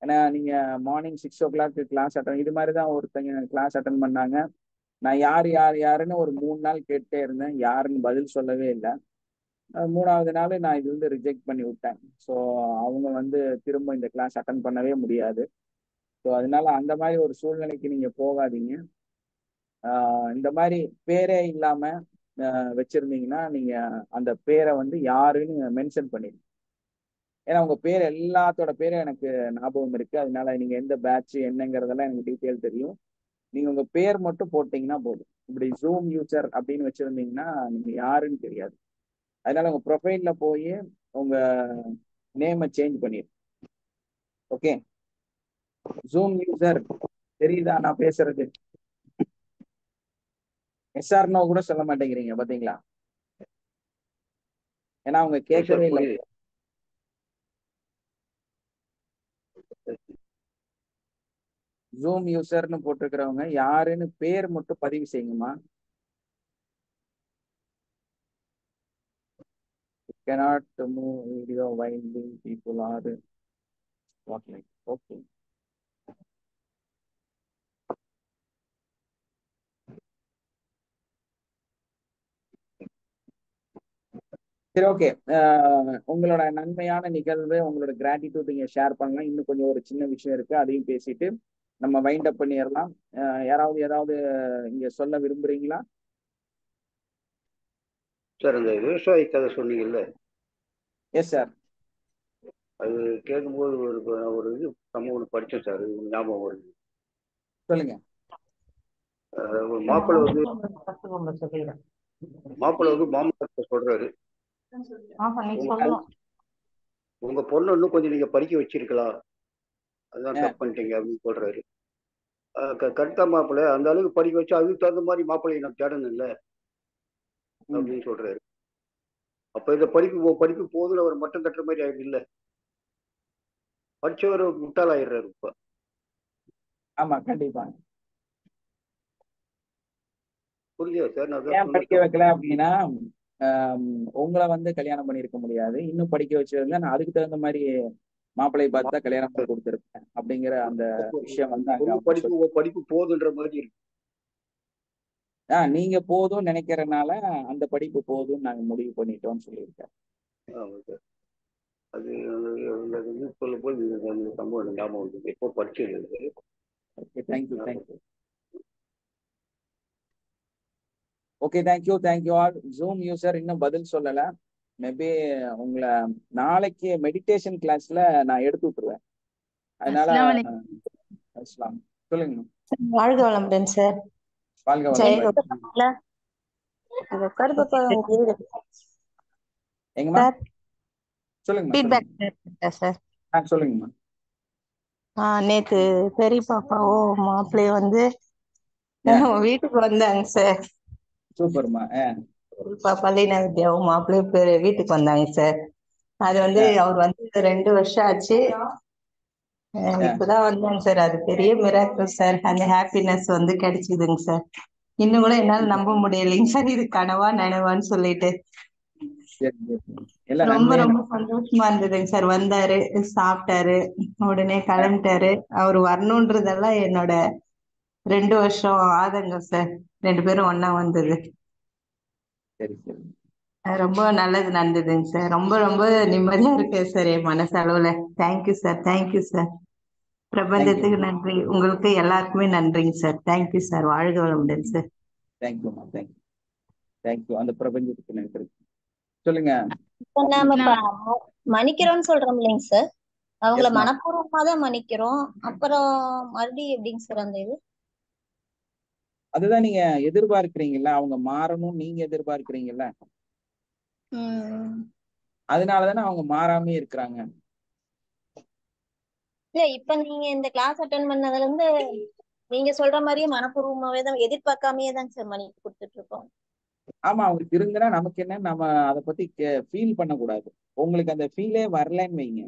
Speaker 1: ஏன்னா நீங்க மார்னிங் 6 o'clock கிளாஸ் அட்டன், இது மாதிரி தான் ஒருத்தங்க கிளாஸ் அட்டன் பண்ணாங்க. நான் யாருன்னு ஒரு 3 நாள் கேட்டே இருந்தேன், யாருன்னு பதில் சொல்லவே இல்லை. 3வது நாள் நான் இது வந்து ரிஜெக்ட் பண்ணி விட்டேன். ஸோ அவங்க வந்து திரும்ப இந்த கிளாஸ் அட்டன் பண்ணவே முடியாது. ஸோ அதனால அந்த மாதிரி ஒரு சூழ்நிலைக்கு நீங்க போகாதீங்க. இந்த மாதிரி பேரே இல்லாம வச்சிருந்தீங்கன்னா நீங்க அந்த பேரை வந்து யாருன்னு மென்ஷன் பண்ணிடுங்க. ஏன்னா உங்க பேர் எல்லாத்தோட பேரும் எனக்கு ஞாபகம் இருக்கு. அதனால நீங்க எந்த பேட்ச் என்னங்கிறதெல்லாம் எனக்கு டீட்டெயில் தெரியும். நீங்க உங்க பேர் மட்டும் போட்டீங்கன்னா போதும். இப்படி ஜூம் யூசர் அப்படின்னு வச்சிருந்தீங்கன்னா நீங்க யாருன்னு தெரியாது. அதனால உங்க ப்ரொஃபைல்ல போய் உங்க நேமை சேஞ்ச் பண்ணிடு. ஓகே, ஜூம் யூசர் தெரியுதா நான் பேசுறது? எஸ்ஆர்னோ கூட சொல்ல மாட்டேங்கிறீங்க பாத்தீங்களா? ஏன்னா அவங்க கேட்கவே இல்லை. ஜூம் யூசர்னு போட்டிருக்கிறவங்க யாருன்னு பேர் மட்டும் பதிவு செய்யுங்கம்மா. cannot move video while the people are walking. Okay. சரி, ஓகே. உங்களோட நன்மையான நிகழ்வு, உங்களோட கிராட்டிடியூட் நீங்க ஷேர் பண்ணலாம். இன்னும் கொஞ்சம் ஒரு சின்ன விஷயம் இருக்கு, அதையும் பேசிட்டு நம்ம வைண்ட் அப் பண்ணிடலாம். யாராவது ஏதாவது இங்க சொல்ல விரும்புறீங்களா?
Speaker 2: சார், அந்த விவசாய கதை சொன்னீங்கல்ல,
Speaker 1: எஸ் சார்.
Speaker 2: அது கேட்கும்போது ஒரு இது சம்பவம் படித்தேன் சார், ஞாபகம் வருது.
Speaker 1: சொல்லுங்க.
Speaker 2: மாப்பிள்ளை வந்து மாமனார்ட்ட சொல்றாரு,
Speaker 5: ஆமா நீ
Speaker 2: உங்க
Speaker 5: சொல்லணும்.
Speaker 2: உங்க பொண்ணு இன்னும் கொஞ்சம் நீங்க படிக்க வச்சிருக்கலாம், அதுதான்
Speaker 1: ஆ,
Speaker 2: தப்பு பண்ணிட்டீங்க அப்படின்னு சொல்றாரு. கரெக்டா மாப்பிள்ளை, அந்த அளவுக்கு படிக்க வச்சு அதுக்கு தகுந்த மாதிரி மாப்பிள்ளையை நான் தேடணும் இல்லை
Speaker 1: ம்.
Speaker 2: அப்படின்னு சொல்றாரு. அப்ப இந்த படிப்பு போதுல ஒரு மட்டம் தட்டுற மாதிரி ஆயிடுது இல்ல, படிச்சவர் முட்டாள் ஆயிடுறாரு இப்ப.
Speaker 1: ஆமா கண்டிப்பா.
Speaker 2: புரியுதா சார்? நான்
Speaker 1: ஏன் படிக்க வைக்கல அப்படின்னா உங்களை வந்து கல்யாணம் பண்ணியிருக்க முடியாது. இன்னும் படிக்க வச்சிருந்தா நான் அதுக்கு தகுந்த மாதிரி மாப்பிள்ளையை பார்த்து தான் கல்யாணம் பண்ணி கொடுத்துருப்பேன் அப்படிங்கிற அந்த விஷயம் வந்து அங்க அவங்க சொல்லி
Speaker 2: படிப்பு போதுன்ற மாதிரி இருக்கு.
Speaker 1: நீங்க போதும் நினைக்கிறனால அந்த படிப்பு போதும் நாங்க முடிவு பண்ணிட்டோம்னு சொல்லியிருக்கேன்.
Speaker 2: ஆமா சார். அது சொல்லும் போது அந்த சம்பவம் ஞாபகம் வந்து எப்போ படிச்சது.
Speaker 1: Okay thank you thank you. Okay thank you all. Zoom user இன்னும் பதில் சொல்லல. மேபி உங்களை நாளைக்கு மெடிடேஷன் கிளாஸ்ல நான் எடுத்து விட்டுருவேன். அதனால அஸ்லாம் சொல்லுங்க.
Speaker 5: வாழ்க வளமுடன் சார்.
Speaker 1: வாழ்க வளமுடன். எங்கம்மா சொல்லுங்கம்மா
Speaker 5: ஃபீட்பேக் சார்.
Speaker 1: சொல்லுங்கம்மா.
Speaker 5: நேத்து பெரிய பாப்பாவும் மாப்பிள்ளையும் வந்து வீட்டுக்கு வந்தாங்க சார்.
Speaker 1: சூப்பர்மா.
Speaker 5: பாப்பா லீனா வித்யாவும் மாப்பிள்ளையும் வீட்டுக்கு வந்தாங்க சார். அது வந்து அவர் வந்து 2 வருஷம் ஆச்சு. இப்பதான் வந்தாங்க சார். அது பெரிய மிராக்கிள் சார். அந்த ஹாப்பினஸ் வந்து கிடைச்சதுங்க சார். இன்னும் கூட என்னால நம்ப முடியலைங்க சார், இது கனவா நனவான்னு சொல்லிட்டு. ரொம்ப ரொம்ப சந்தோஷமா இருந்ததுங்க சார். வந்தாரு, சாப்பிட்டாரு, உடனே கிளம்பிட்டாரு. அவர் வரணுன்றதெல்லாம் என்னோட 2 வருஷம் ஆதங்கம் சார். 2 பேரும் ஒண்ணா வந்தது ரொம்ப நல்லது நடந்ததுங்க சார். ரொம்ப ரொம்ப நிம்மதியா இருக்கு சார் என் மனசளவுல. Thank you sir. Thank you sir. பிரபஞ்சத்துக்கு நன்றி, உங்களுக்கு எல்லாருக்குமே நன்றிங்க சார். Thank you sir. வாழ்க வளமுடன் சார்.
Speaker 1: தேங்க்யூமா தேங்க்யூ. அந்த பிரபஞ்சத்துக்கு நன்றி. சொல்லுங்க.
Speaker 6: நாம மன்னிக்கிறோம்னு சொல்றோம் இல்லைங்க சார், அவங்கள மனப்பூர்வமா தான் மன்னிக்கிறோம். அப்புறம் மறுபடியும் எப்படிங்க சார் அந்த இது?
Speaker 1: அதுதான் நீங்க எதிர்பார்க்கிறீங்கல்ல, அவங்க மாறணும் நீங்க எதிர்பார்க்கிறீங்கல்ல, அதனாலதானே அவங்க மாறாமே இருக்கிறாங்க.
Speaker 6: இல்ல இப்ப நீங்க இந்த கிளாஸ் அட்டென்ட் பண்ணதுல இருந்து நீங்க சொல்ற மாதிரியே மனப்பூர்வமாவே தான், எதிர்பார்க்காமயே தான் சார் மன்னிப்பு கொடுத்துட்டு இருக்கோம்.
Speaker 1: ஆமா, அவங்க திருந்தினா நமக்கு என்ன, நம்ம அதை பத்தி ஃபீல் பண்ணக்கூடாது. உங்களுக்கு அந்த ஃபீலே வரலன்னு வைங்க,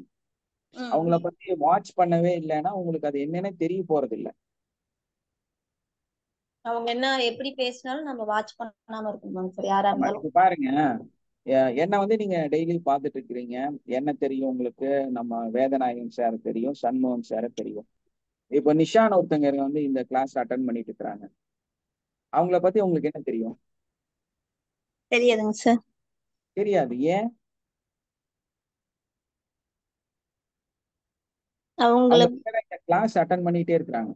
Speaker 1: அவங்கள பத்தி வாட்ச் பண்ணவே இல்லைன்னா உங்களுக்கு அது என்னன்னு தெரிய போறது இல்லை.
Speaker 6: அவங்க என்ன எப்படி பேசினாலும் நம்ம வாட்ச் பண்ணாம இருக்கணும் சார், யாரா இருந்தாலும்.
Speaker 1: இப்ப பாருங்க, என்ன வந்து நீங்க டெய்லி பார்த்துட்டு இருக்கிறீங்க, என்ன தெரியும் உங்களுக்கு, நம்ம வேதநாயகன் சார் தெரியும், சண்முகம் சார் தெரியும். இப்போ நிஷான் ஒருத்தங்க வந்து இந்த கிளாஸ் அட்டன் பண்ணிட்டு இருக்கிறாங்க, அவங்கள பத்தி உங்களுக்கு என்ன தெரியும்?
Speaker 6: தெரியாதுங்க சார்.
Speaker 1: தெரியாது. ஏன்?
Speaker 6: அவங்களுக்கு
Speaker 1: கிளாஸ் அட்டன் பண்ணிட்டே இருக்கிறாங்க.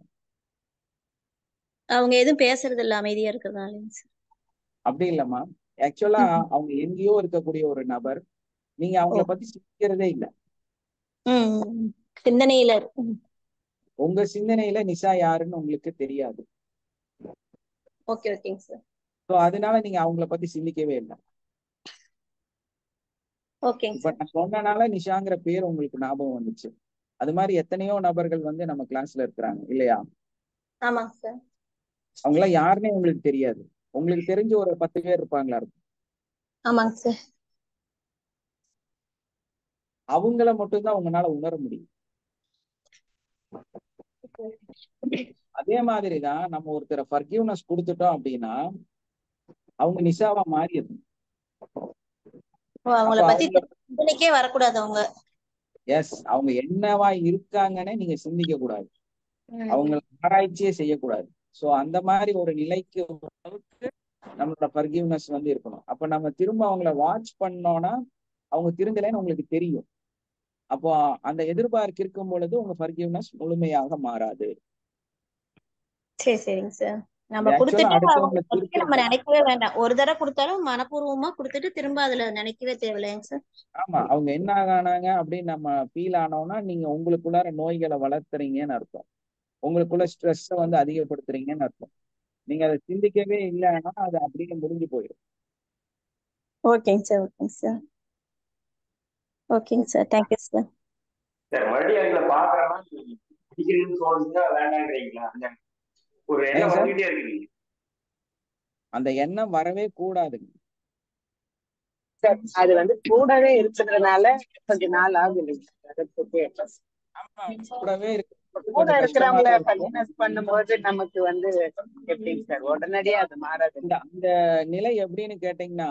Speaker 6: அவங்க எதுவும் பேசுறது இல்ல, அமைதியா இருக்கிறதுனால.
Speaker 1: அப்படி இல்லம்மா, ஆக்சுவலா அவங்க எங்கேயோ இருக்கக்கூடிய ஒரு நபர், நீங்க அவங்கள பத்தி சிந்திக்கிறதே இல்லை.
Speaker 6: சிந்தனையில
Speaker 1: உங்க சிந்தனையில நிஷா யாருன்னு உங்களுக்கு தெரியாது.
Speaker 6: ஓகே ஓகேங்க சார்.
Speaker 1: ஸோ அதனால நீங்க அவங்கள பத்தி சிந்திக்கவே இல்லை. இப்ப நான் சொன்னனால நிஷாங்கிற பேர் உங்களுக்கு ஞாபகம் வந்துச்சு. அது மாதிரி எத்தனையோ நபர்கள் வந்து நம்ம கிளாஸ்ல இருக்கிறாங்க இல்லையா?
Speaker 6: ஆமாங்க சார்.
Speaker 1: அவங்க எல்லாம் யாருன்னே உங்களுக்கு தெரியாது. உங்களுக்கு தெரிஞ்ச ஒரு 10 பேர் இருப்பாங்களா இருக்கும்.
Speaker 6: ஆமாங்க சார்.
Speaker 1: அவங்கள மட்டும்தான் உங்களால உணர முடியும். அதே மாதிரிதான் நம்ம ஒருத்தரை ஃபர்கிவ்னஸ் கொடுத்துட்டோம் அப்படின்னா அவங்க நிஷாவா மாறிடும்.
Speaker 6: அவங்கள பத்தி சிந்தனைக்கே வரக்கூடாது. அவங்க
Speaker 1: அவங்க என்னவா இருக்காங்கன்னு நீங்க சிந்திக்க கூடாது, அவங்களை ஆராய்ச்சியே செய்யக்கூடாது. சோ அந்த மாதிரி ஒரு நிலைக்கு நம்மளோட ஃபர்கிவ்னஸ் வந்து இருக்கணும். அப்ப நம்ம திரும்ப அவங்கள வாட்ச் பண்ணோம்னா அவங்க திருந்தலைன்னு உங்களுக்கு தெரியும். அப்போ அந்த எதிர்பார்ப்பு இருக்கும் பொழுது உங்க ஃபர்கிவ்னஸ் முழுமையாக மாறாது.
Speaker 6: சரிங்க சார். நம்ம கொடுத்துட்டு நம்ம நினைக்கவே வேண்டாம். ஒரு தடவை கொடுத்தாலும் மனப்பூர்வமா கொடுத்துட்டு திரும்ப அதுல நினைக்கவே தேவையில்லைங்க சார்.
Speaker 1: ஆமா, அவங்க என்ன ஆனாங்க அப்படின்னு நம்ம ஃபீல் ஆனோம்னா நீங்க உங்களுக்குள்ளார நோய்களை வளர்த்துறீங்கன்னு அர்த்தம், உங்களுக்குள்ள ஸ்ட்ரெஸ்ஸை வந்து அதிகப்படுத்துறீங்கன்னு அர்த்தம். நீங்க அதை சிந்திக்கவே இல்லைன்னா அது அப்படியே முடிஞ்சு போயிடும்.
Speaker 6: ஓகேங்க சார். ஓகேங்க சார். ஓகேங்க சார், தேங்க்யூ சார்.
Speaker 3: சரி, மறுபடியும் எங்களை பாக்குறேன்னா படிக்கிறீங்கன்னு தோணுச்சுன்னா வேண்டாங்கிறீங்களா? ஒரு
Speaker 1: ஏங்க
Speaker 3: எண்ணம்
Speaker 1: சார்,
Speaker 3: வந்துகிட்டே இருக்கு.
Speaker 1: அந்த எண்ணம் வரவே கூடாதுங்க.
Speaker 4: சார் அது வந்து கூடவே இருக்கிறதுனால கொஞ்ச நாள் ஆகுது சார்.
Speaker 1: ஆமா, கூடவே இருக்கு
Speaker 4: கூட
Speaker 1: கொஞ்சம் கஷ்டமா
Speaker 4: இருக்கிறவங்கள
Speaker 1: தான் இருக்கும்.
Speaker 4: கன்வின்ஸ் பண்ணும்போது நமக்கு வந்து எப்படிங்க சார் உடனடியே அது மாறாது.
Speaker 1: இந்த அந்த நிலை எப்படின்னு கேட்டீங்கன்னா,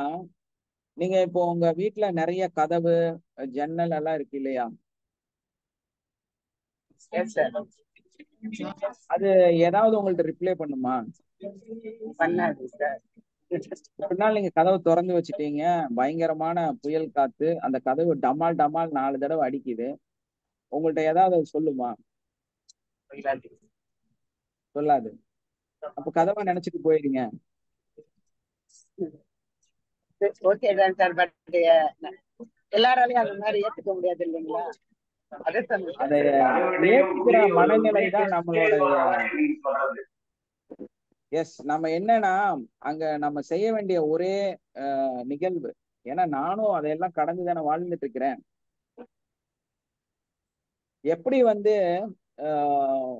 Speaker 1: நீங்க இப்போ உங்க வீட்டுல நிறைய கதவு, ஜன்னல் எல்லாம் இருக்கு இல்லையா?
Speaker 4: Yes sir.
Speaker 1: அது ஏதாவது உங்கள்ட்ட ரிப்ளை பண்ணுமா?
Speaker 4: பண்ணாது சார்.
Speaker 1: ஒரு நாள் நீங்க கதவை திறந்து வச்சுட்டீங்க, பயங்கரமான புயல் காத்து, அந்த கதவு டமால் டமால் 4 தடவை அடிக்குது, உங்கள்ட்ட ஏதாவது அது சொல்லுமா? சொல்லாது. அப்ப கதவை நினைச்சிட்டு போயிருங்க.
Speaker 4: ஓகே தான் சார், பட் எல்லாராலையும் அந்த மாதிரி ஏத்துக்க முடியாது இல்லைங்களா? அதே
Speaker 1: அதை
Speaker 4: சமயம்
Speaker 1: ஏத்துக்கிற மனநிலை தான் நம்மளுடைய. எஸ், நம்ம என்னன்னா அங்க நம்ம செய்ய வேண்டிய ஒரே நிகழ்வு, ஏன்னா நானும் அதையெல்லாம் கடந்து தானே வாழ்ந்துட்டு இருக்கிறேன். எப்படி வந்து ஆஹ்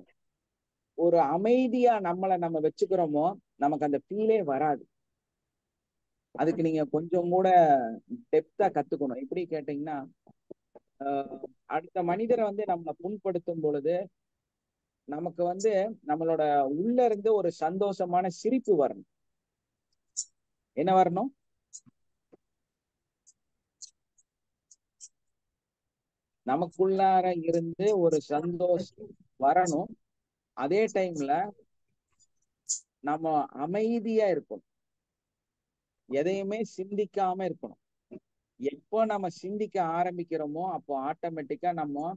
Speaker 1: ஒரு அமைதியா நம்மளை நம்ம வச்சுக்கிறோமோ நமக்கு அந்த ஃபீலே வராது. அதுக்கு நீங்க கொஞ்சம் கூட டெப்தா கத்துக்கணும். எப்படி கேட்டீங்கன்னா, அடுத்த மனிதரை வந்து நம்மளை புண்படுத்தும் பொழுது நமக்கு வந்து நம்மளோட உள்ள இருந்து ஒரு சந்தோஷமான சிரிப்பு வரணும். என்ன வரணும்? நமக்குள்ளார இருந்து ஒரு சந்தோஷம் வரணும். அதே டைம்ல நம்ம அமைதியா இருக்கணும், எதையுமே சிந்திக்காம இருக்கணும். எப்போ நம்ம சிந்திக்க ஆரம்பிக்கிறோமோ அப்போ ஆட்டோமேட்டிக்கா நம்ம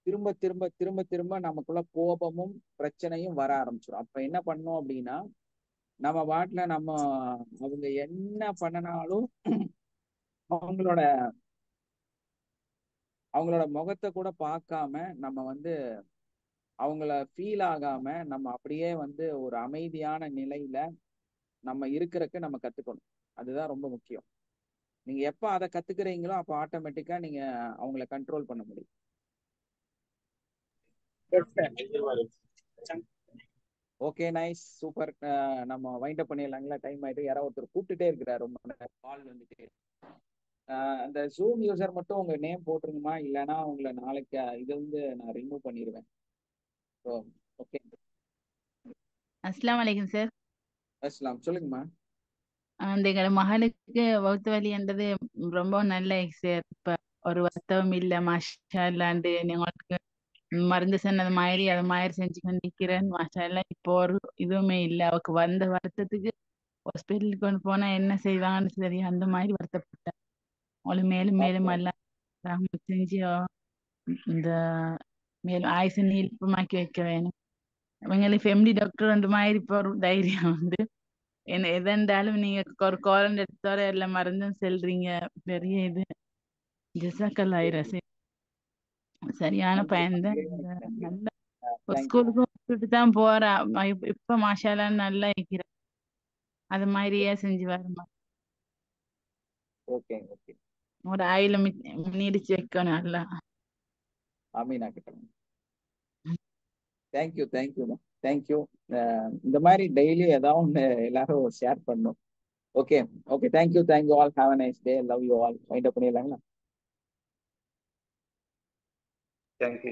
Speaker 1: திரும்ப திரும்ப திரும்ப திரும்ப நமக்குள்ள கோபமும் பிரச்சனையும் வர ஆரம்பிச்சிடும். அப்ப என்ன பண்ணோம் அப்படின்னா, நம்ம பாட்டுல நம்ம அவங்க என்ன பண்ணினாலும் அவங்களோட அவங்களோட முகத்தை கூட பார்க்காம நம்ம வந்து அவங்கள ஃபீல் ஆகாம நம்ம அப்படியே வந்து ஒரு அமைதியான நிலையில நம்ம இருக்கிறதுக்கு நம்ம கத்துக்கணும். அதுதான் ரொம்ப முக்கியம். நீங்க எப்ப அதை கத்துக்கிறீங்களோ அப்ப ஆட்டோமேட்டிக்கா நீங்க அவங்கள கண்ட்ரோல் பண்ண முடியும். Okay, nice, super. நம்ம வைண்ட் அப் பண்ணிடலாங்களா? டைம் ஆயிட்டு. யாராவது ஒருத்தர் கூப்பிட்டுட்டே இருக்கிறார், ரொம்ப கால் வந்துட்டு. அந்த ஜூம் யூசர் மட்டும் உங்க நேம் போட்டுருங்கம்மா, இல்லைன்னா உங்களை நாளைக்கு இது வந்து நான் ரிமூவ் பண்ணிடுவேன். ஓகே,
Speaker 7: அஸ்ஸலாமு அலைக்கும் சார்.
Speaker 1: அஸ்லாம், சொல்லுங்கம்மா.
Speaker 7: அந்த எங்களோட மகனுக்கு வகுத்து வலின்றது ரொம்ப நல்ல சார். இப்ப ஒரு வருத்தம் இல்ல, மாஷா அல்லாண்டு உங்களுக்கு மருந்து சொன்னது மாதிரி அது மாதிரி செஞ்சு கொண்டிருக்கிறேன். மாஷா அல்லா, இப்போ ஒரு இதுவுமே இல்லை. அவக்கு வந்த வருத்தத்துக்கு ஹாஸ்பிட்டலுக்கு கொண்டு போனா என்ன செய்வாங்கன்னு சரி அந்த மாதிரி வருத்தப்பட்டேன். அவளுக்கு மேலும் மேலும் எல்லாம் ரஹ்மத் செஞ்சு இந்த மேலும் ஆயுசு நீளமாக்கி வைக்க வேணும். இவங்களுக்கு ஃபேமிலி டாக்டர் ரெண்டு மாதிரி இப்போ ஒரு தைரியம் வந்து என்ன எதென்றாலும் நீங்க ஒரு கோலண்ட் எடுத்தோட எல்லா மருந்தும் செல்றீங்க. பெரிய இது ஜிசாக்கல்லாயிர சரியான பயன்தான். நல்ல ஸ்கூலுக்கும் விட்டுட்டு தான் போறா. இப்ப மாஷாலாம் நல்லா இருக்கிறேன். அது மாதிரியே செஞ்சு வருமா.
Speaker 1: ஓகே ஓகே,
Speaker 7: ஒரு ஆயில நீடிச்சு வைக்கணும் நல்லா.
Speaker 1: ஆமீனா கிட்ட. Thank you thank you thank you. இந்த மாதிரி டெய்லி ஏதாவது ஒன்று எல்லாரும் ஷேர் பண்ணும். Okay okay, thank you thank you all. Have a nice day. Love you all. Wind up பண்ணிடலாங்களா?
Speaker 2: தேங்க்யூ.